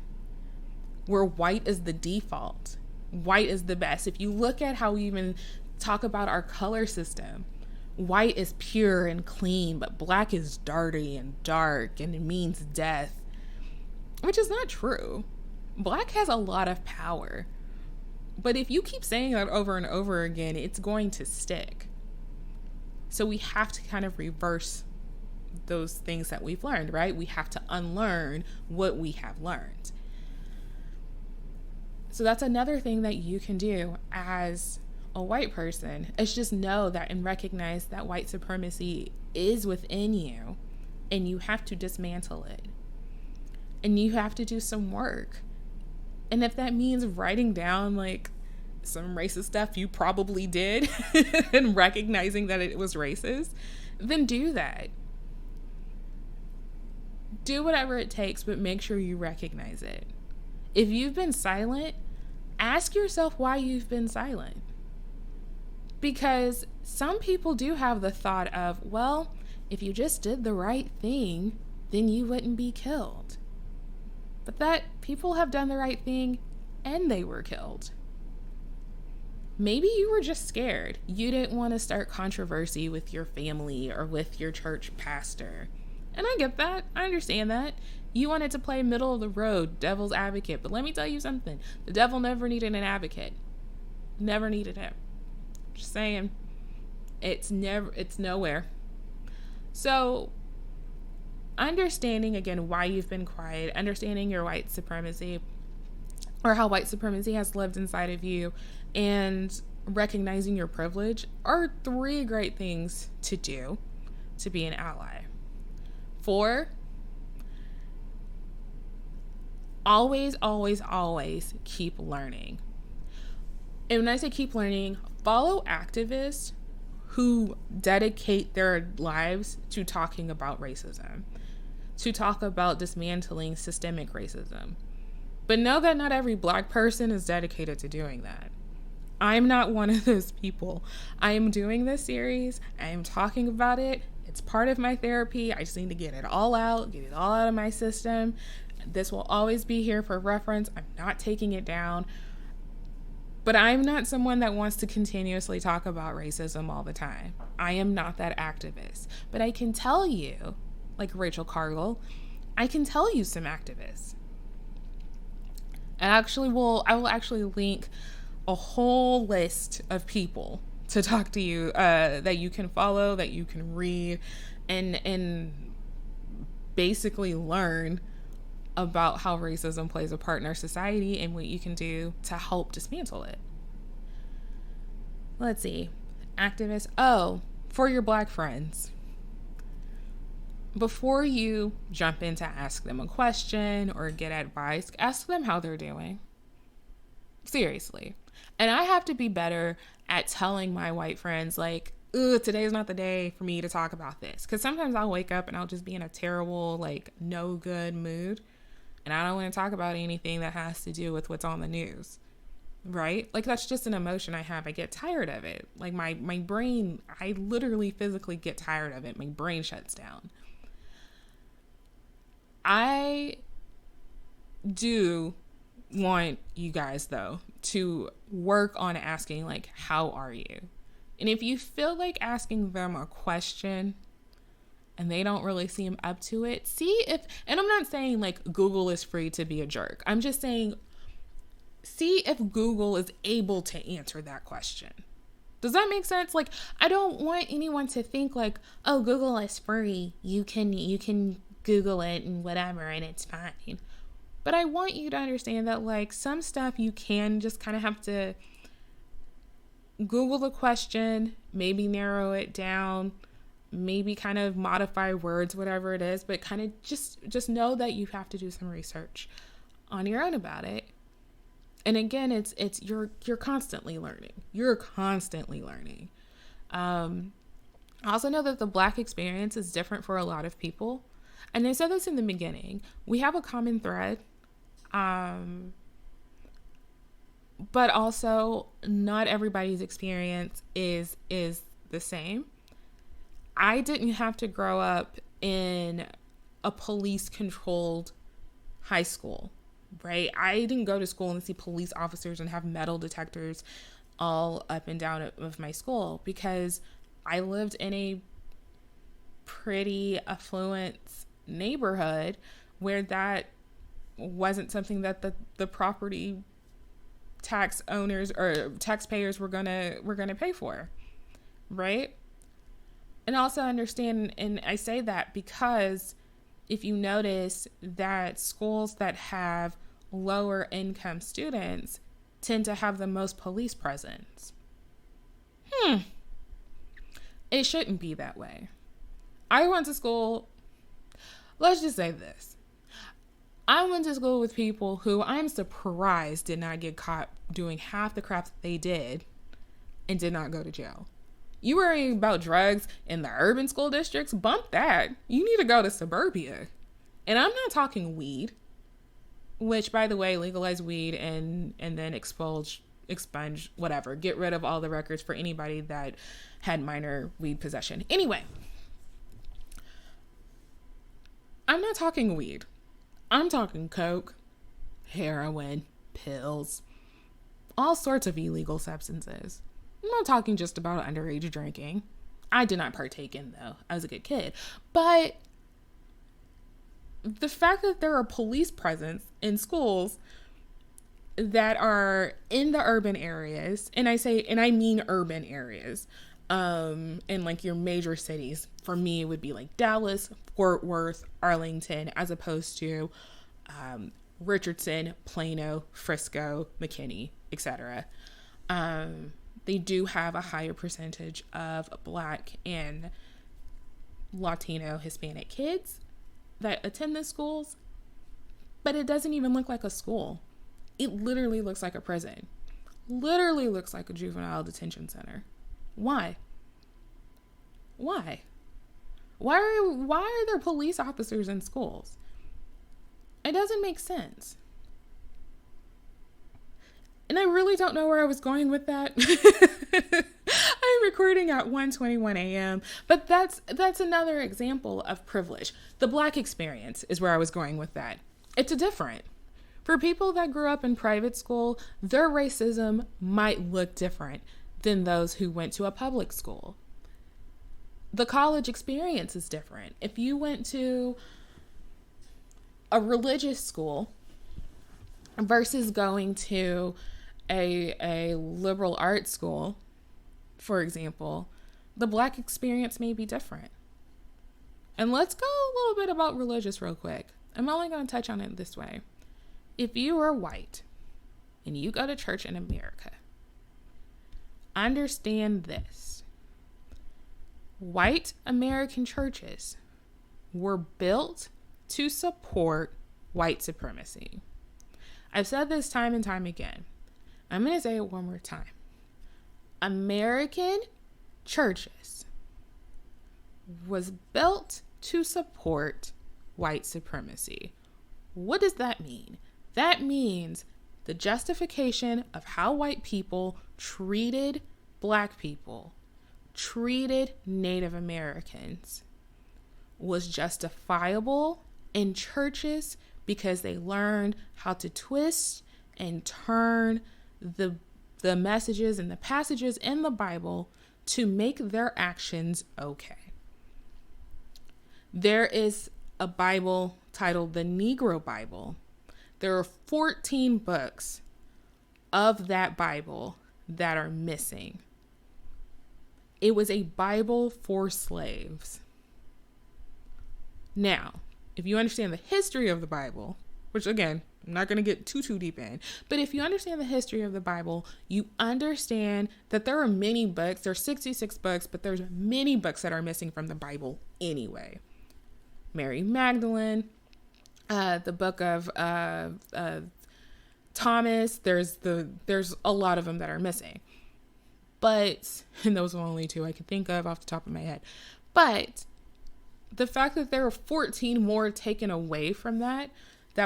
where white is the default. White is the best. If you look at how we even talk about our color system, white is pure and clean, but black is dirty and dark and it means death, which is not true. Black has a lot of power. But if you keep saying that over and over again, it's going to stick. So we have to kind of reverse those things that we've learned, right? We have to unlearn what we have learned. So that's another thing that you can do as a white person, is just know that and recognize that white supremacy is within you and you have to dismantle it. And you have to do some work. And if that means writing down like some racist stuff you probably did and recognizing that it was racist, then do that. Do whatever it takes, but make sure you recognize it. If you've been silent, ask yourself why you've been silent. Because some people do have the thought of, well, if you just did the right thing, then you wouldn't be killed. But that people have done the right thing and they were killed. Maybe you were just scared. You didn't want to start controversy with your family or with your church pastor. And I get that. I understand that. You wanted to play middle of the road, devil's advocate. But let me tell you something. The devil never needed an advocate. Never needed him. Just saying. It's nowhere. So understanding, again, why you've been quiet, understanding your white supremacy or how white supremacy has lived inside of you, and recognizing your privilege are 3 great things to do to be an ally. 4, always, always, always keep learning. And when I say keep learning, follow activists who dedicate their lives to talking about racism, to talk about dismantling systemic racism. But know that not every Black person is dedicated to doing that. I'm not one of those people. I am doing this series. I am talking about it. It's part of my therapy. I just need to get it all out, get it all out of my system. This will always be here for reference. I'm not taking it down. But I'm not someone that wants to continuously talk about racism all the time. I am not that activist. But I can tell you, like Rachel Cargill, I can tell you some activists. I will actually link a whole list of people to talk to you that you can follow, that you can read, and basically learn about how racism plays a part in our society and what you can do to help dismantle it. Let's see. Activists. Oh, for your Black friends. Before you jump in to ask them a question or get advice, ask them how they're doing. Seriously. And I have to be better at telling my white friends, like, today is not the day for me to talk about this. Because sometimes I'll wake up and I'll just be in a terrible, like, no good mood. And I don't want to talk about anything that has to do with what's on the news. Right? Like, that's just an emotion I have. I get tired of it. Like, my brain, I literally physically get tired of it. My brain shuts down. I do want you guys, though, to work on asking, like, how are you? And if you feel like asking them a question and they don't really seem up to it, see if, and I'm not saying like Google is free to be a jerk. I'm just saying, see if Google is able to answer that question. Does that make sense? Like, I don't want anyone to think like, oh, Google is free. You can Google it and whatever, and it's fine. But I want you to understand that, like, some stuff you can just kind of have to Google the question, maybe narrow it down, maybe kind of modify words, whatever it is, but kind of just know that you have to do some research on your own about it. And again, it's you're constantly learning. You're constantly learning. I also know that the Black experience is different for a lot of people. And I said this in the beginning. We have a common thread. But also not everybody's experience is the same. I didn't have to grow up in a police controlled high school, right? I didn't go to school and see police officers and have metal detectors all up and down of my school, because I lived in a pretty affluent neighborhood where that wasn't something that the property tax owners or taxpayers were gonna pay for, right? And also understand, and I say that because if you notice that schools that have lower income students tend to have the most police presence. It shouldn't be that way. I went to school, let's just say this. I went to school with people who I'm surprised did not get caught doing half the crap that they did and did not go to jail. You worrying about drugs in the urban school districts? Bump that. You need to go to suburbia. And I'm not talking weed, which, by the way, legalize weed and then expunge, whatever. Get rid of all the records for anybody that had minor weed possession. Anyway, I'm not talking weed. I'm talking coke, heroin, pills, all sorts of illegal substances. I'm not talking just about underage drinking. I did not partake in, though. I was a good kid. But the fact that there are police presence in schools that are in the urban areas, and I mean urban areas, in like your major cities. For me, it would be like Dallas, Fort Worth, Arlington, as opposed to Richardson, Plano, Frisco, McKinney, etc. They do have a higher percentage of Black and Latino, Hispanic kids that attend the schools, but it doesn't even look like a school. It literally looks like a prison. Literally looks like a juvenile detention center. Why? Why are there police officers in schools? It doesn't make sense. And I really don't know where I was going with that. I'm recording at 1:21 a.m. But that's another example of privilege. The Black experience is where I was going with that. It's different. For people that grew up in private school, their racism might look different than those who went to a public school. The college experience is different. If you went to a religious school versus going to a liberal arts school, for example, the Black experience may be different. And let's go a little bit about religious real quick. I'm only going to touch on it this way. If you are white and you go to church in America, understand this. White American churches were built to support white supremacy. I've said this time and time again. I'm going to say it one more time. American churches was built to support white supremacy. What does that mean? That means the justification of how white people treated Black people, treated Native Americans, was justifiable in churches because they learned how to twist and turn the messages and the passages in the Bible to make their actions okay. There is a Bible titled the Negro Bible. There are 14 books of that Bible that are missing. It was a Bible for slaves. Now, if you understand the history of the Bible, which again, I'm not going to get too deep in. But if you understand the history of the Bible, you understand that there are many books. There's 66 books, but there's many books that are missing from the Bible anyway. Mary Magdalene, the book of Thomas. There's a lot of them that are missing. But, and those are only two I can think of off the top of my head. But the fact that there were 14 more taken away from that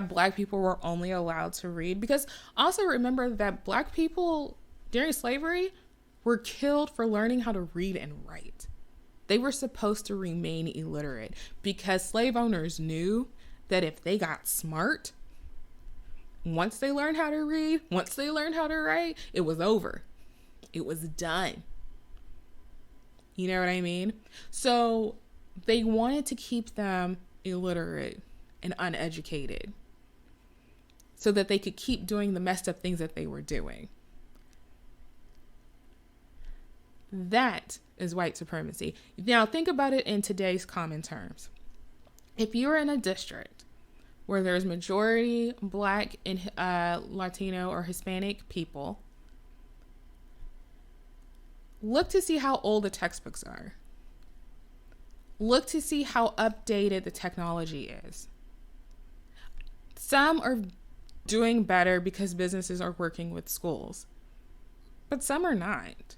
Black people were only allowed to read, because also remember that Black people during slavery were killed for learning how to read and write. They were supposed to remain illiterate because slave owners knew that if they got smart, once they learned how to read, once they learned how to write, it was over. It was done. You know what I mean? So they wanted to keep them illiterate and uneducated so that they could keep doing the messed up things that they were doing. That is white supremacy. Now think about it in today's common terms. If you're in a district where there's majority Black and Latino or Hispanic people, look to see how old the textbooks are. Look to see how updated the technology is. Some are doing better because businesses are working with schools, but some are not.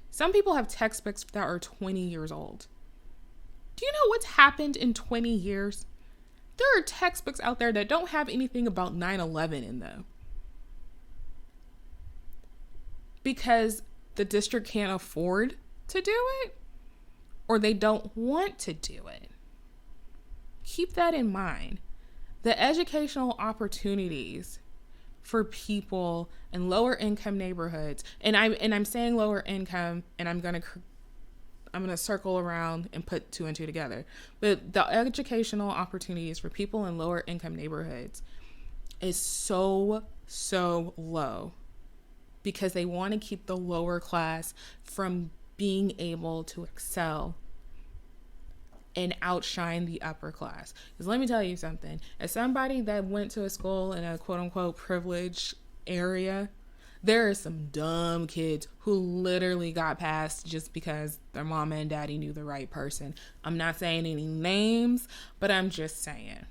Some people have textbooks that are 20 years old. Do you know what's happened in 20 years? There are textbooks out there that don't have anything about 9/11 in them, because the district can't afford to do it, or they don't want to do it. Keep that in mind. The educational opportunities for people in lower income neighborhoods, and I'm saying lower income, and I'm gonna circle around and put two and two together. But the educational opportunities for people in lower income neighborhoods is so low, because they want to keep the lower class from being able to excel and outshine the upper class. Because let me tell you something, as somebody that went to a school in a quote unquote privileged area, there are some dumb kids who literally got passed just because their mama and daddy knew the right person. I'm not saying any names, but I'm just saying.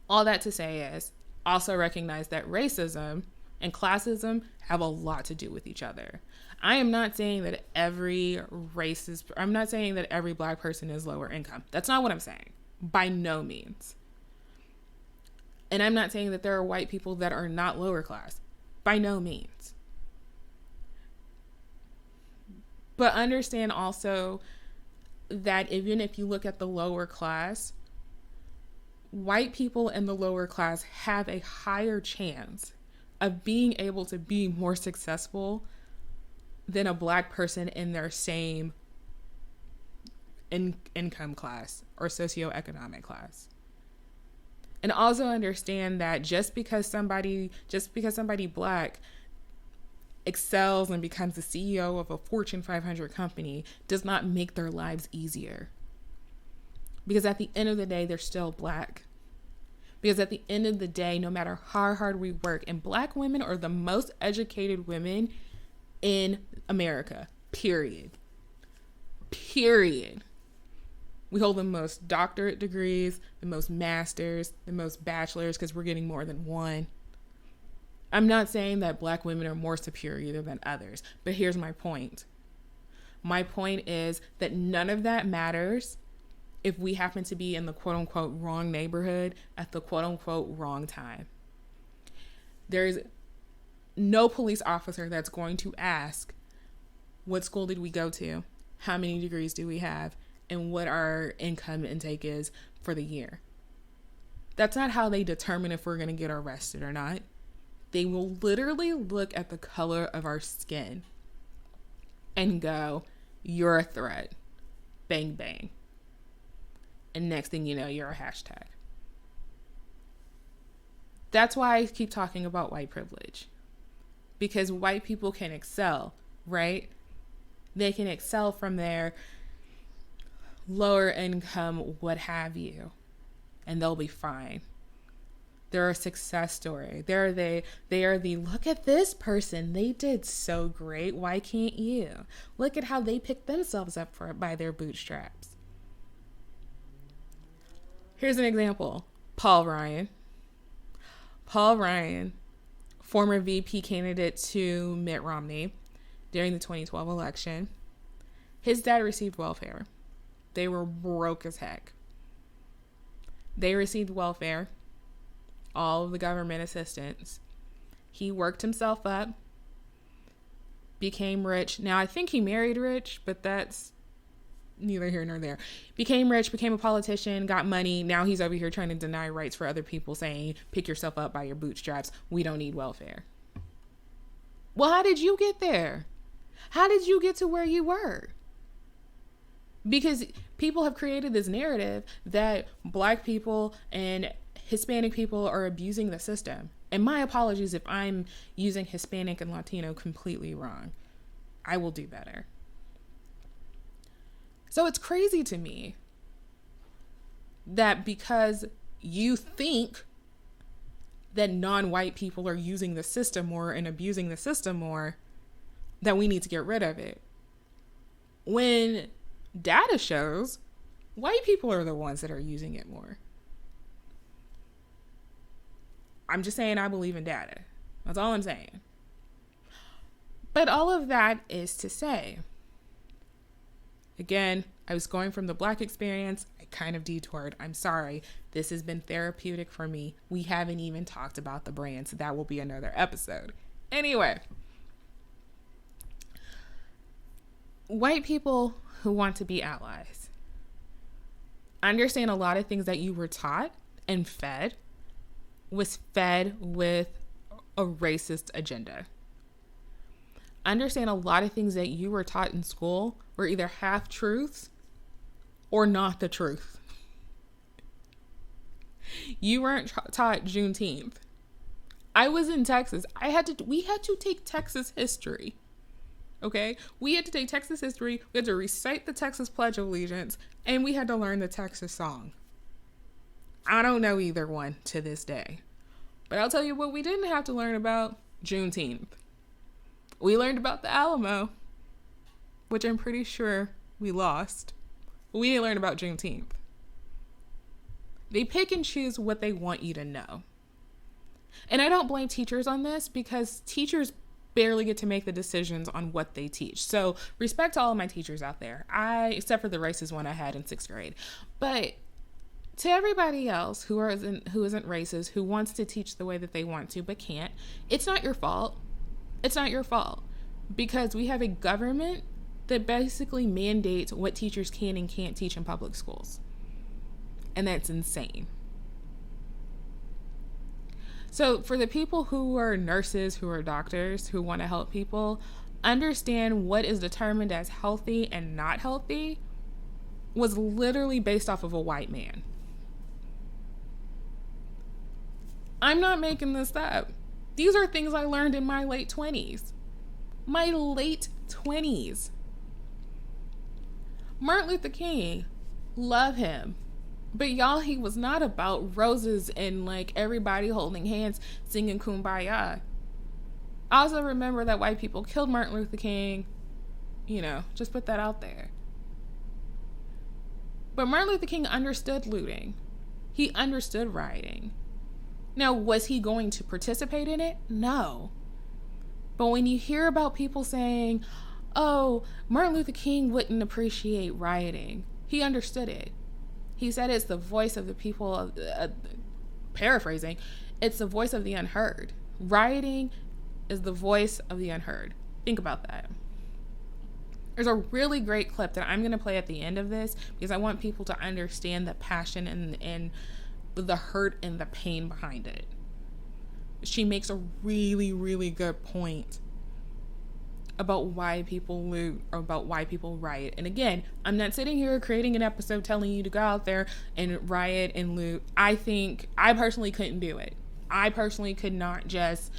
All that to say is, also recognize that racism and classism have a lot to do with each other. I am not saying that I'm not saying that every Black person is lower income. That's not what I'm saying. By no means. And I'm not saying that there are white people that are not lower class. By no means. But understand also that even if you look at the lower class, white people in the lower class have a higher chance of being able to be more successful than a Black person in their same income class or socioeconomic class. And also understand that just because somebody Black excels and becomes the CEO of a Fortune 500 company does not make their lives easier. Because at the end of the day, they're still Black. Because at the end of the day, no matter how hard we work, and Black women are the most educated women in America, period. We hold the most doctorate degrees, the most masters, the most bachelors, because we're getting more than one. I'm not saying that Black women are more superior than others, but here's my point. My point is that none of that matters if we happen to be in the quote unquote wrong neighborhood at the quote unquote wrong time. There's no police officer that's going to ask, what school did we go to? How many degrees do we have? And what our income intake is for the year. That's not how they determine if we're going to get arrested or not. They will literally look at the color of our skin and go, you're a threat. Bang, bang. And next thing you know, you're a hashtag. That's why I keep talking about white privilege. Because white people can excel, right? They can excel from their lower income, what have you, and they'll be fine. They're a success story. They are the look at this person. They did so great. Why can't you? Look at how they picked themselves up by their bootstraps. Here's an example. Paul Ryan. Paul Ryan, former VP candidate to Mitt Romney during the 2012 election. His dad received welfare. They were broke as heck. They received welfare, all of the government assistance. He worked himself up, became rich. Now, I think he married rich, but that's neither here nor there. Became rich, became a politician, got money. Now he's over here trying to deny rights for other people, saying, pick yourself up by your bootstraps. We don't need welfare. Well, how did you get there? How did you get to where you were? Because people have created this narrative that Black people and Hispanic people are abusing the system. And my apologies if I'm using Hispanic and Latino completely wrong. I will do better. So it's crazy to me that because you think that non-white people are using the system more and abusing the system more, that we need to get rid of it. When data shows white people are the ones that are using it more. I'm just saying I believe in data. That's all I'm saying. But all of that is to say, again, I was going from the Black experience. I kind of detoured. I'm sorry. This has been therapeutic for me. We haven't even talked about the brand, so that will be another episode. Anyway, white people who want to be allies understand a lot of things that you were taught and fed was fed with a racist agenda. Understand a lot of things that you were taught in school were either half truths or not the truth. You weren't taught Juneteenth. I was in Texas. We had to take Texas history. Okay? We had to take Texas history. We had to recite the Texas Pledge of Allegiance, and we had to learn the Texas song. I don't know either one to this day. But I'll tell you what we didn't have to learn about: Juneteenth. We learned about the Alamo, which I'm pretty sure we lost. But we didn't learn about Juneteenth. They pick and choose what they want you to know. And I don't blame teachers on this, because teachers barely get to make the decisions on what they teach. So respect to all of my teachers out there. Except for the racist one I had in 6th grade. But to everybody else who isn't racist, who wants to teach the way that they want to but can't, it's not your fault. It's not your fault, because we have a government that basically mandates what teachers can and can't teach in public schools. And that's insane. So for the people who are nurses, who are doctors, who want to help people, understand what is determined as healthy and not healthy was literally based off of a white man. I'm not making this up. These are things I learned in my late 20s. My late 20s. Martin Luther King, love him. But y'all, he was not about roses and like everybody holding hands singing Kumbaya. I also remember that white people killed Martin Luther King. You know, just put that out there. But Martin Luther King understood looting. He understood rioting. Now, was he going to participate in it? No. But when you hear about people saying, oh, Martin Luther King wouldn't appreciate rioting, he understood it. He said it's the voice of the people, paraphrasing, it's the voice of the unheard. Rioting is the voice of the unheard. Think about that. There's a really great clip that I'm going to play at the end of this, because I want people to understand the passion and the hurt and the pain behind it. She makes a really, really good point about why people loot or about why people riot. And again, I'm not sitting here creating an episode telling you to go out there and riot and loot. I personally couldn't do it. I personally could not just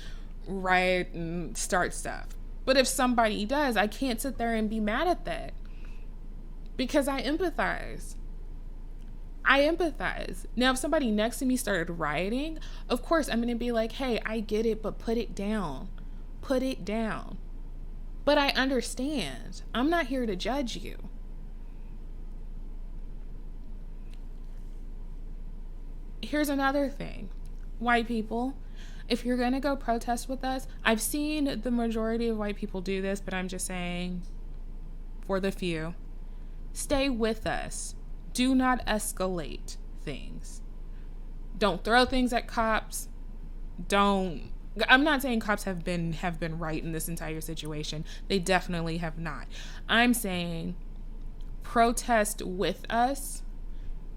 riot and start stuff. But if somebody does, I can't sit there and be mad at that, because I empathize. I empathize. Now, if somebody next to me started rioting, of course I'm going to be like, hey, I get it, but put it down. Put it down. But I understand. I'm not here to judge you. Here's another thing. White people, if you're going to go protest with us, I've seen the majority of white people do this, but I'm just saying, for the few, stay with us. Do not escalate things. Don't throw things at cops. I'm not saying cops have been right in this entire situation. They definitely have not. I'm saying protest with us.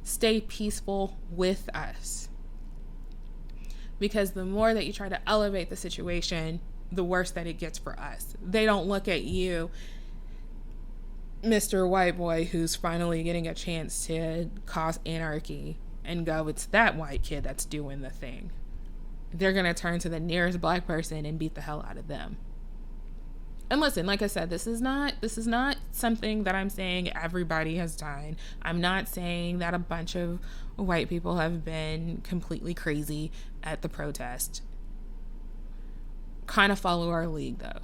Stay peaceful with us. Because the more that you try to elevate the situation, the worse that it gets for us. They don't look at you, Mr. White Boy, who's finally getting a chance to cause anarchy, and go, it's that white kid that's doing the thing. They're going to turn to the nearest black person and beat the hell out of them. And listen, like I said, this is not something that I'm saying everybody has done. I'm not saying that a bunch of white people have been completely crazy at the protest. Kind of follow our lead, though,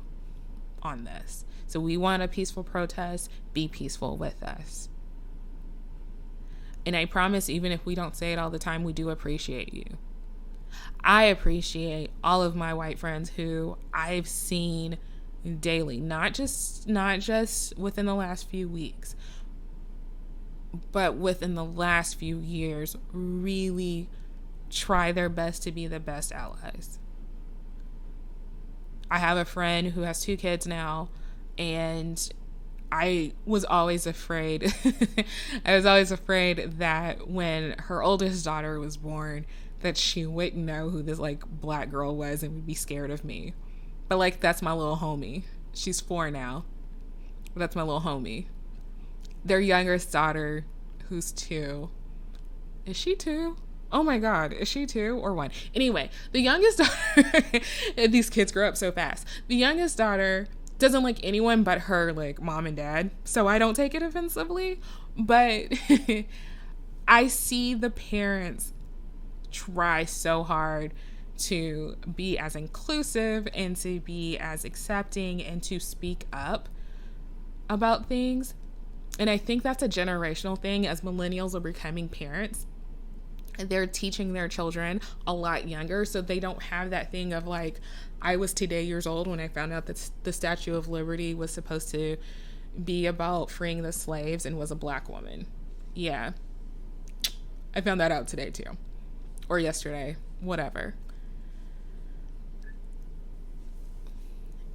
on this. So we want a peaceful protest. Be peaceful with us. And I promise, even if we don't say it all the time, we do appreciate you. I appreciate all of my white friends who I've seen daily, not just within the last few weeks, but within the last few years, really try their best to be the best allies. I have a friend who has 2 kids now, and I was always afraid that when her oldest daughter was born, that she wouldn't know who this like black girl was and would be scared of me. But like, that's my little homie. She's 4 now. But that's my little homie. Their youngest daughter, who's 2. Is she 2? Oh my God. Is she 2 or 1? Anyway, the youngest daughter, these kids grow up so fast. The youngest daughter doesn't like anyone but her like mom and dad. So I don't take it offensively. But I see the parents try so hard to be as inclusive and to be as accepting and to speak up about things. And I think that's a generational thing. As millennials are becoming parents, they're teaching their children a lot younger, so they don't have that thing of like, I was today years old when I found out that the Statue of Liberty was supposed to be about freeing the slaves and was a black woman. Yeah, I found that out today too, or yesterday, whatever.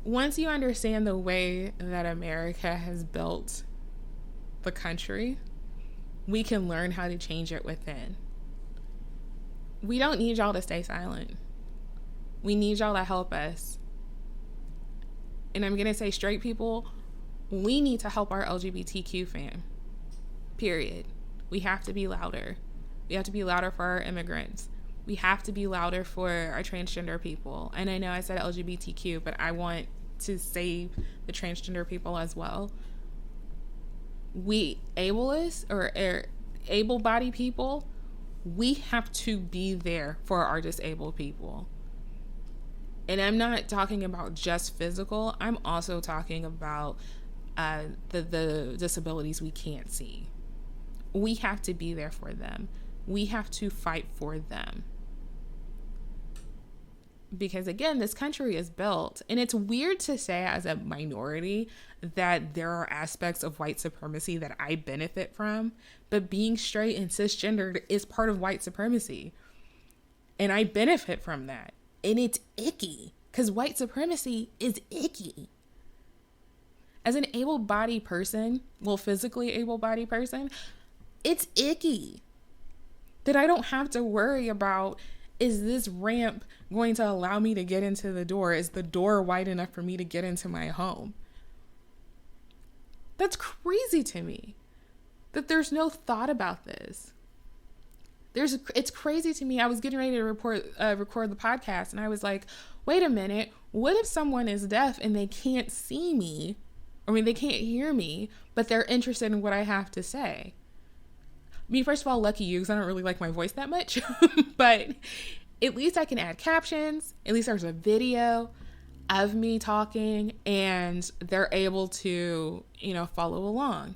Once you understand the way that America has built the country, we can learn how to change it within. We don't need y'all to stay silent. We need y'all to help us. And I'm going to say, straight people, we need to help our LGBTQ fam. Period. We have to be louder. We have to be louder for our immigrants. We have to be louder for our transgender people. And I know I said LGBTQ, but I want to save the transgender people as well. We ableists or able-bodied people, we have to be there for our disabled people. And I'm not talking about just physical. I'm also talking about the disabilities we can't see. We have to be there for them. We have to fight for them. Because again, this country is built, and it's weird to say as a minority that there are aspects of white supremacy that I benefit from, but being straight and cisgendered is part of white supremacy. And I benefit from that. And it's icky, because white supremacy is icky. As an able-bodied person, well, physically able-bodied person, it's icky that I don't have to worry about, is this ramp going to allow me to get into the door? Is the door wide enough for me to get into my home? That's crazy to me that there's no thought about this. It's crazy to me. I was getting ready to record the podcast, and I was like, wait a minute. What if someone is deaf and they can't see me? They can't hear me, but they're interested in what I have to say. Me, first of all, lucky you, because I don't really like my voice that much. But at least I can add captions. At least there's a video of me talking and they're able to, follow along.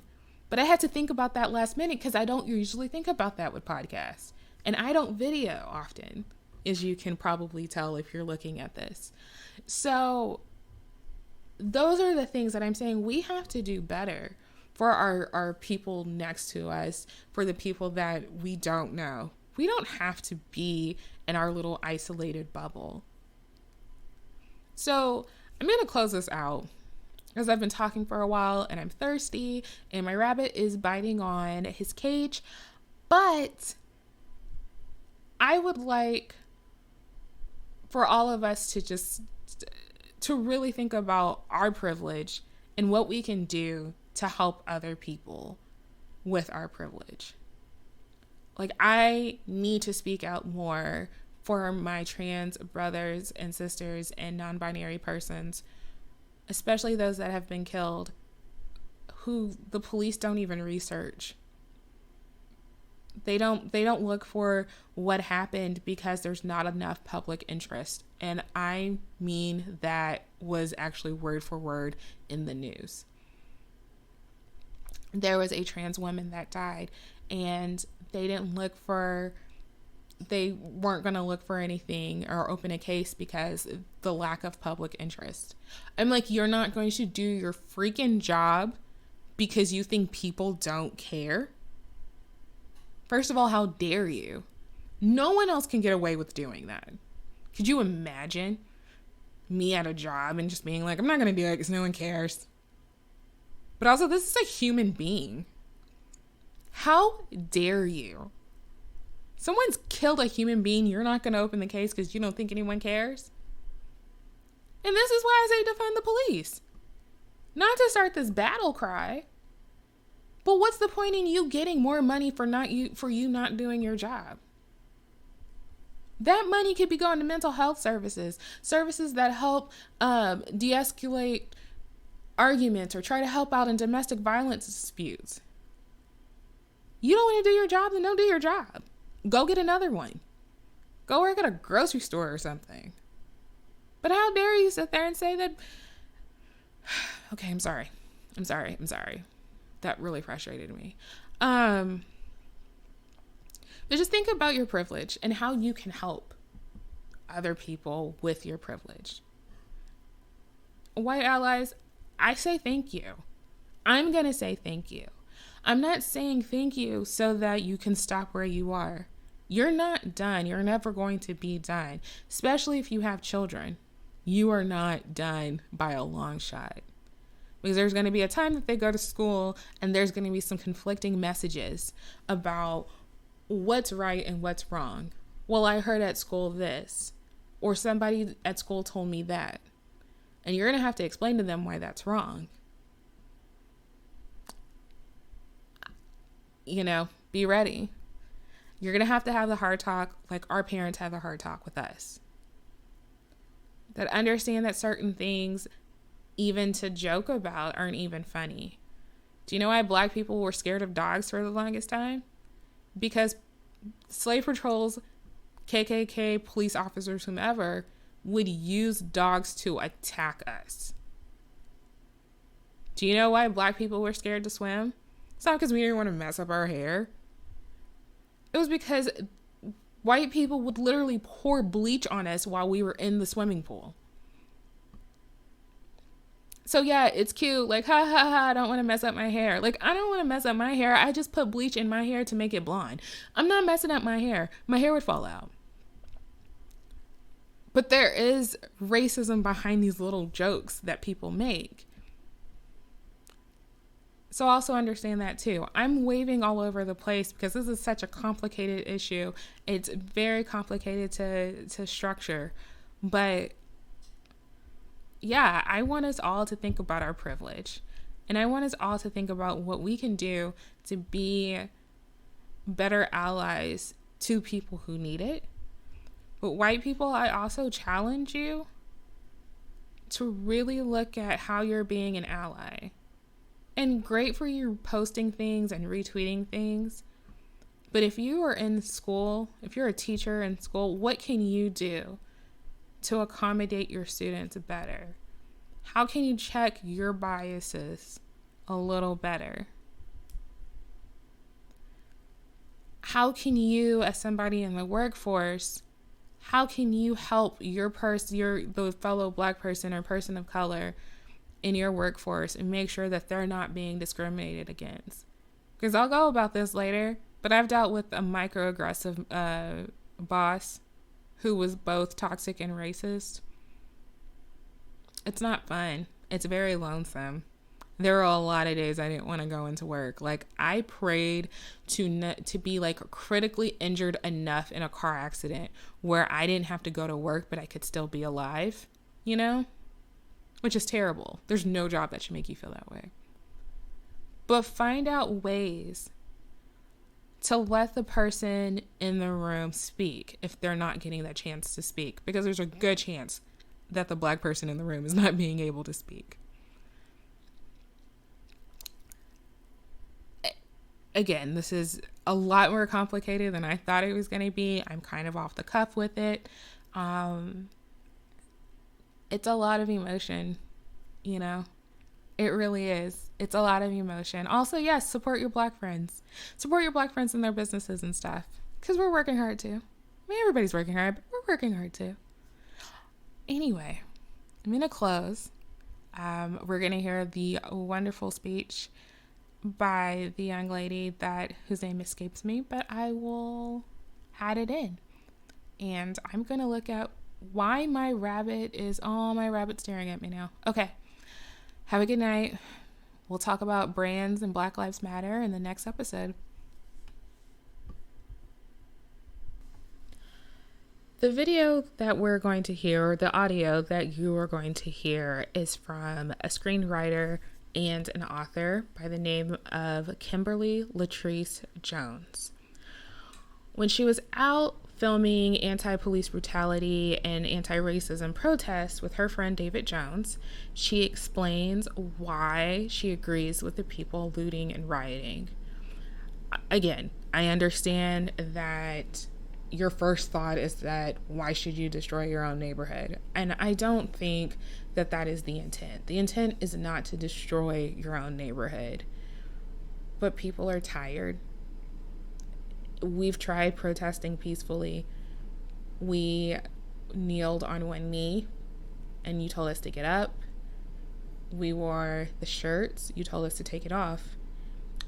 But I had to think about that last minute because I don't usually think about that with podcasts. And I don't video often, as you can probably tell if you're looking at this. So those are the things that I'm saying we have to do better for our people next to us, for the people that we don't know. We don't have to be in our little isolated bubble. So I'm going to close this out because I've been talking for a while and I'm thirsty and my rabbit is biting on his cage. But I would like for all of us to really think about our privilege and what we can do to help other people with our privilege. Like, I need to speak out more for my trans brothers and sisters and non-binary persons, especially those that have been killed, who the police don't even research. They don't look for what happened because there's not enough public interest. And I mean, that was actually word for word in the news. There was a trans woman that died and they weren't going to look for anything or open a case because the lack of public interest. I'm like, you're not going to do your freaking job because you think people don't care? First of all, how dare you? No one else can get away with doing that. Could you imagine me at a job and just being like, I'm not going to do it because no one cares? But also, this is a human being. How dare you? Someone's killed a human being. You're not going to open the case because you don't think anyone cares? And this is why I say defund the police. Not to start this battle cry. But what's the point in you getting more money for you not doing your job? That money could be going to mental health services that help de-escalate arguments or try to help out in domestic violence disputes. You don't want to do your job, then don't do your job. Go get another one. Go work at a grocery store or something. But how dare you sit there and say that? Okay, I'm sorry. That really frustrated me. But just think about your privilege and how you can help other people with your privilege. White allies, I say thank you. I'm going to say thank you. I'm not saying thank you so that you can stop where you are. You're not done. You're never going to be done, especially if you have children. You are not done by a long shot. Because there's going to be a time that they go to school and there's going to be some conflicting messages about what's right and what's wrong. Well, I heard at school this, or somebody at school told me that. And you're going to have to explain to them why that's wrong. Be ready. You're going to have the hard talk like our parents had the hard talk with us. That understand that certain things, even to joke about, aren't even funny. Do you know why Black people were scared of dogs for the longest time? Because slave patrols, KKK, police officers, whomever, would use dogs to attack us. Do you know why Black people were scared to swim? It's not because we didn't want to mess up our hair. It was because white people would literally pour bleach on us while we were in the swimming pool. So yeah, it's cute. Like, ha ha ha, I don't want to mess up my hair. Like, I don't want to mess up my hair. I just put bleach in my hair to make it blonde. I'm not messing up my hair. My hair would fall out. But there is racism behind these little jokes that people make. So also understand that too. I'm waving all over the place because this is such a complicated issue. It's very complicated to structure. But yeah, I want us all to think about our privilege. And I want us all to think about what we can do to be better allies to people who need it. But white people, I also challenge you to really look at how you're being an ally. And great for you posting things and retweeting things. But if you are in school, if you're a teacher in school, what can you do to accommodate your students better? How can you check your biases a little better? How can you, as somebody in the workforce, how can you help the fellow Black person or person of color in your workforce and make sure that they're not being discriminated against? Because I'll go about this later, but I've dealt with a microaggressive boss who was both toxic and racist. It's not fun. It's very lonesome. There were a lot of days I didn't want to go into work. Like, I prayed to be like critically injured enough in a car accident where I didn't have to go to work, but I could still be alive, you know? Which is terrible. There's no job that should make you feel that way. But find out ways to let the person in the room speak if they're not getting that chance to speak, because there's a good chance that the Black person in the room is not being able to speak. Again, this is a lot more complicated than I thought it was going to be. I'm kind of off the cuff with it. It's a lot of emotion, you know? It really is. It's a lot of emotion. Also, yes, support your Black friends. Support your Black friends in their businesses and stuff, because we're working hard too. I mean, everybody's working hard, but we're working hard too. Anyway, I'm going to close. We're going to hear the wonderful speech by the young lady whose name escapes me, but I will add it in. And I'm going to look at why my rabbit's staring at me now. Okay. Have a good night. We'll talk about brands and Black Lives Matter in the next episode. The video that we're going to hear, or the audio that you are going to hear, is from a screenwriter and an author by the name of Kimberly Latrice Jones. When she was out filming anti-police brutality and anti-racism protests with her friend David Jones, she explains why she agrees with the people looting and rioting. Again, I understand that your first thought is that why should you destroy your own neighborhood? And I don't think that that is the intent. The intent is not to destroy your own neighborhood. But people are tired. We've tried protesting peacefully. We kneeled on one knee and you told us to get up. We wore the shirts. You told us to take it off.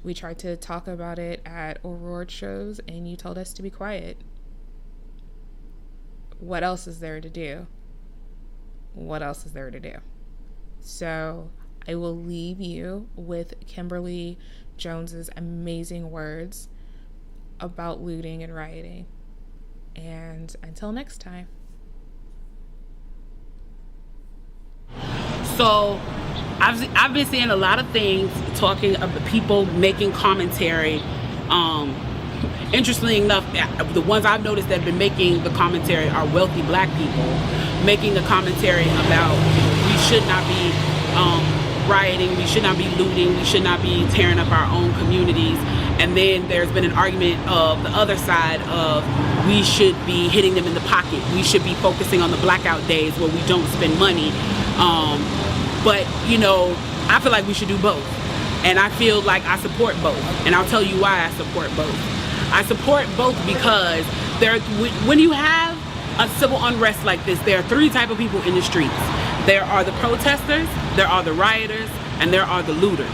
We tried to talk about it at award shows and you told us to be quiet. What else is there to do? What else is there to do? So I will leave you with Kimberly Jones's amazing words about looting and rioting. And until next time. So I've been seeing a lot of things talking about people making commentary. Interestingly enough, the ones I've noticed that have been making the commentary are wealthy Black people making the commentary about we should not be rioting, we should not be looting, we should not be tearing up our own communities. And then there's been an argument of the other side of we should be hitting them in the pocket. We should be focusing on the blackout days where we don't spend money. But, you know, I feel like we should do both. And I feel like I support both. And I'll tell you why I support both. I support both because when you have a civil unrest like this, there are three types of people in the streets. There are the protesters, there are the rioters, and there are the looters.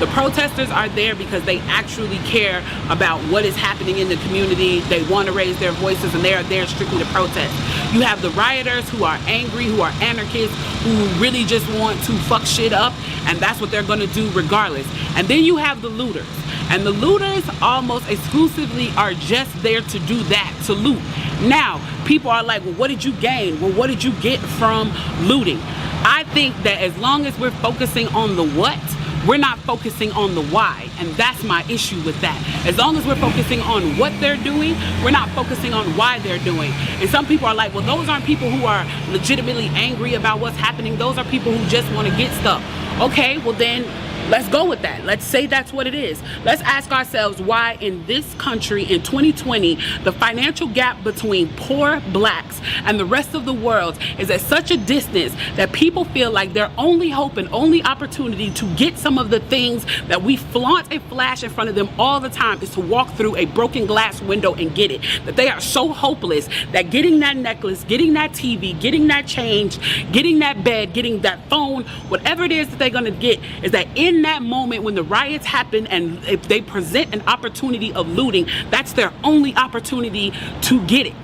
The protesters are there because they actually care about what is happening in the community. They want to raise their voices and they are there strictly to protest. You have the rioters who are angry, who are anarchists, who really just want to fuck shit up, and that's what they're going to do regardless. And then you have the looters. And the looters almost exclusively are just there to do that, to loot. Now, people are like, well, what did you gain? Well, what did you get from looting? I think that as long as we're focusing on the what, we're not focusing on the why, and that's my issue with that. As long as we're focusing on what they're doing, we're not focusing on why they're doing. And some people are like, well, those aren't people who are legitimately angry about what's happening. Those are people who just want to get stuff. Okay, well then Let's go with that. Let's say that's what it is. Let's ask ourselves why in this country in 2020, the financial gap between poor blacks and the rest of the world is at such a distance that people feel like their only hope and only opportunity to get some of the things that we flaunt and flash in front of them all the time is to walk through a broken glass window and get it. That they are so hopeless that getting that necklace, getting that TV, getting that change, getting that bed, getting that phone, whatever it is that they're gonna get, is that in that moment when the riots happen and if they present an opportunity of looting, that's their only opportunity to get it.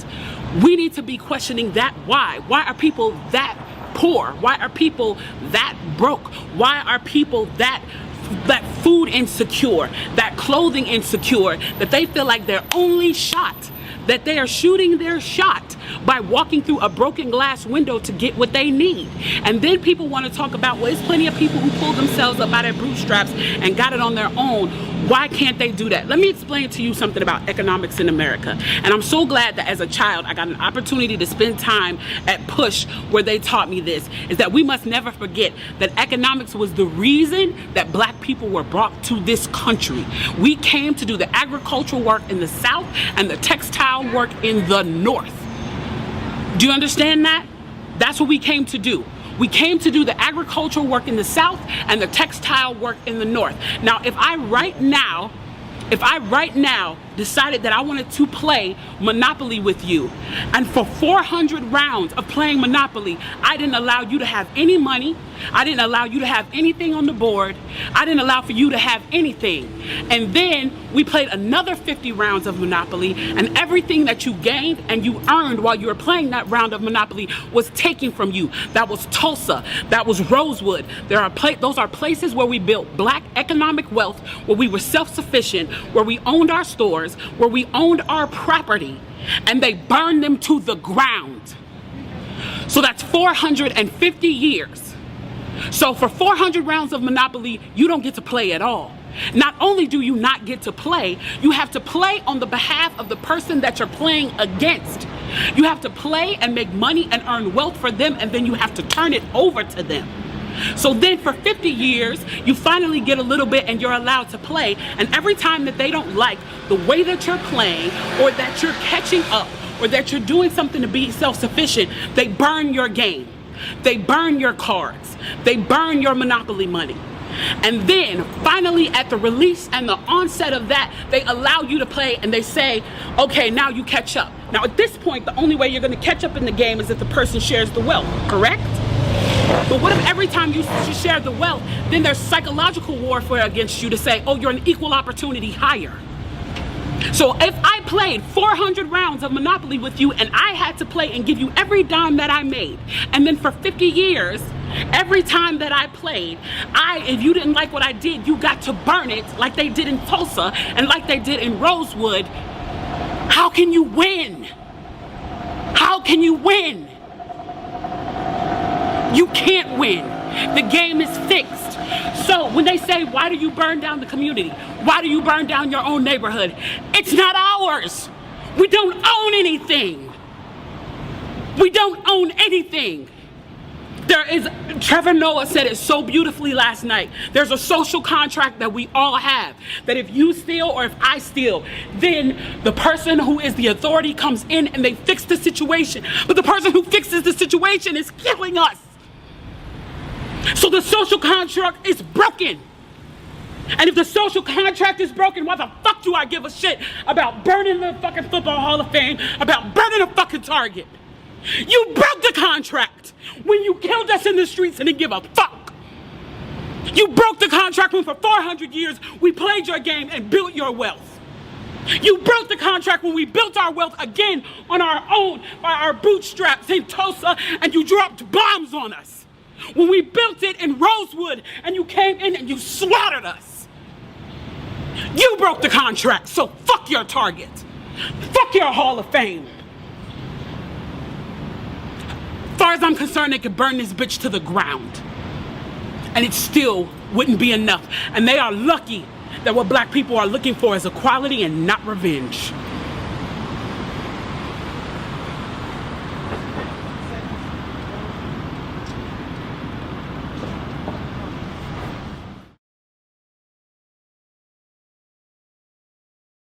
We need to be questioning that why. Why are people that poor? Why are people that broke? Why are people that food insecure, that clothing insecure, that they feel like their only shot, that they are shooting their shot by walking through a broken glass window to get what they need? And then people want to talk about, well, there's plenty of people who pulled themselves up by their bootstraps and got it on their own. Why can't they do that? Let me explain to you something about economics in America. And I'm so glad that as a child, I got an opportunity to spend time at Push where they taught me this, is that we must never forget that economics was the reason that black people were brought to this country. We came to do the agricultural work in the South and the textile work in the North. Do you understand that? That's what we came to do. We came to do the agricultural work in the South and the textile work in the North. Now, if I right now decided that I wanted to play Monopoly with you, and for 400 rounds of playing Monopoly, I didn't allow you to have any money, I didn't allow you to have anything on the board, I didn't allow for you to have anything, and then we played another 50 rounds of Monopoly, and everything that you gained and you earned while you were playing that round of Monopoly was taken from you. That was Tulsa, that was Rosewood. Those are places where we built black economic wealth, where we were self-sufficient, where we owned our stores, where we owned our property, and they burned them to the ground. So that's 450 years. So for 400 rounds of Monopoly, you don't get to play at all. Not only do you not get to play, you have to play on the behalf of the person that you're playing against. You have to play and make money and earn wealth for them, and then you have to turn it over to them. So then for 50 years, you finally get a little bit and you're allowed to play. And every time that they don't like the way that you're playing, or that you're catching up, or that you're doing something to be self-sufficient, they burn your game. They burn your cards. They burn your Monopoly money. And then finally at the release and the onset of that, they allow you to play and they say, okay, now you catch up. Now at this point, the only way you're going to catch up in the game is if the person shares the wealth, correct? But what if every time you share the wealth, then there's psychological warfare against you to say, oh, you're an equal opportunity hire. So if I played 400 rounds of Monopoly with you and I had to play and give you every dime that I made, and then for 50 years, every time that I played, if you didn't like what I did, you got to burn it like they did in Tulsa and like they did in Rosewood, how can you win? How can you win? You can't win. The game is fixed. So when they say, why do you burn down the community? Why do you burn down your own neighborhood? It's not ours. We don't own anything. We don't own anything. Trevor Noah said it so beautifully last night. There's a social contract that we all have, that if you steal or if I steal, then the person who is the authority comes in and they fix the situation. But the person who fixes the situation is killing us. So the social contract is broken. And if the social contract is broken, why the fuck do I give a shit about burning the fucking Football Hall of Fame, about burning a fucking Target? You broke the contract when you killed us in the streets and didn't give a fuck. You broke the contract when for 400 years we played your game and built your wealth. You broke the contract when we built our wealth again on our own by our bootstraps in Tulsa and you dropped bombs on us. When we built it in Rosewood and you came in and you slaughtered us. You broke the contract, so fuck your Target. Fuck your Hall of Fame. As far as I'm concerned, they could burn this bitch to the ground. And it still wouldn't be enough. And they are lucky that what black people are looking for is equality and not revenge.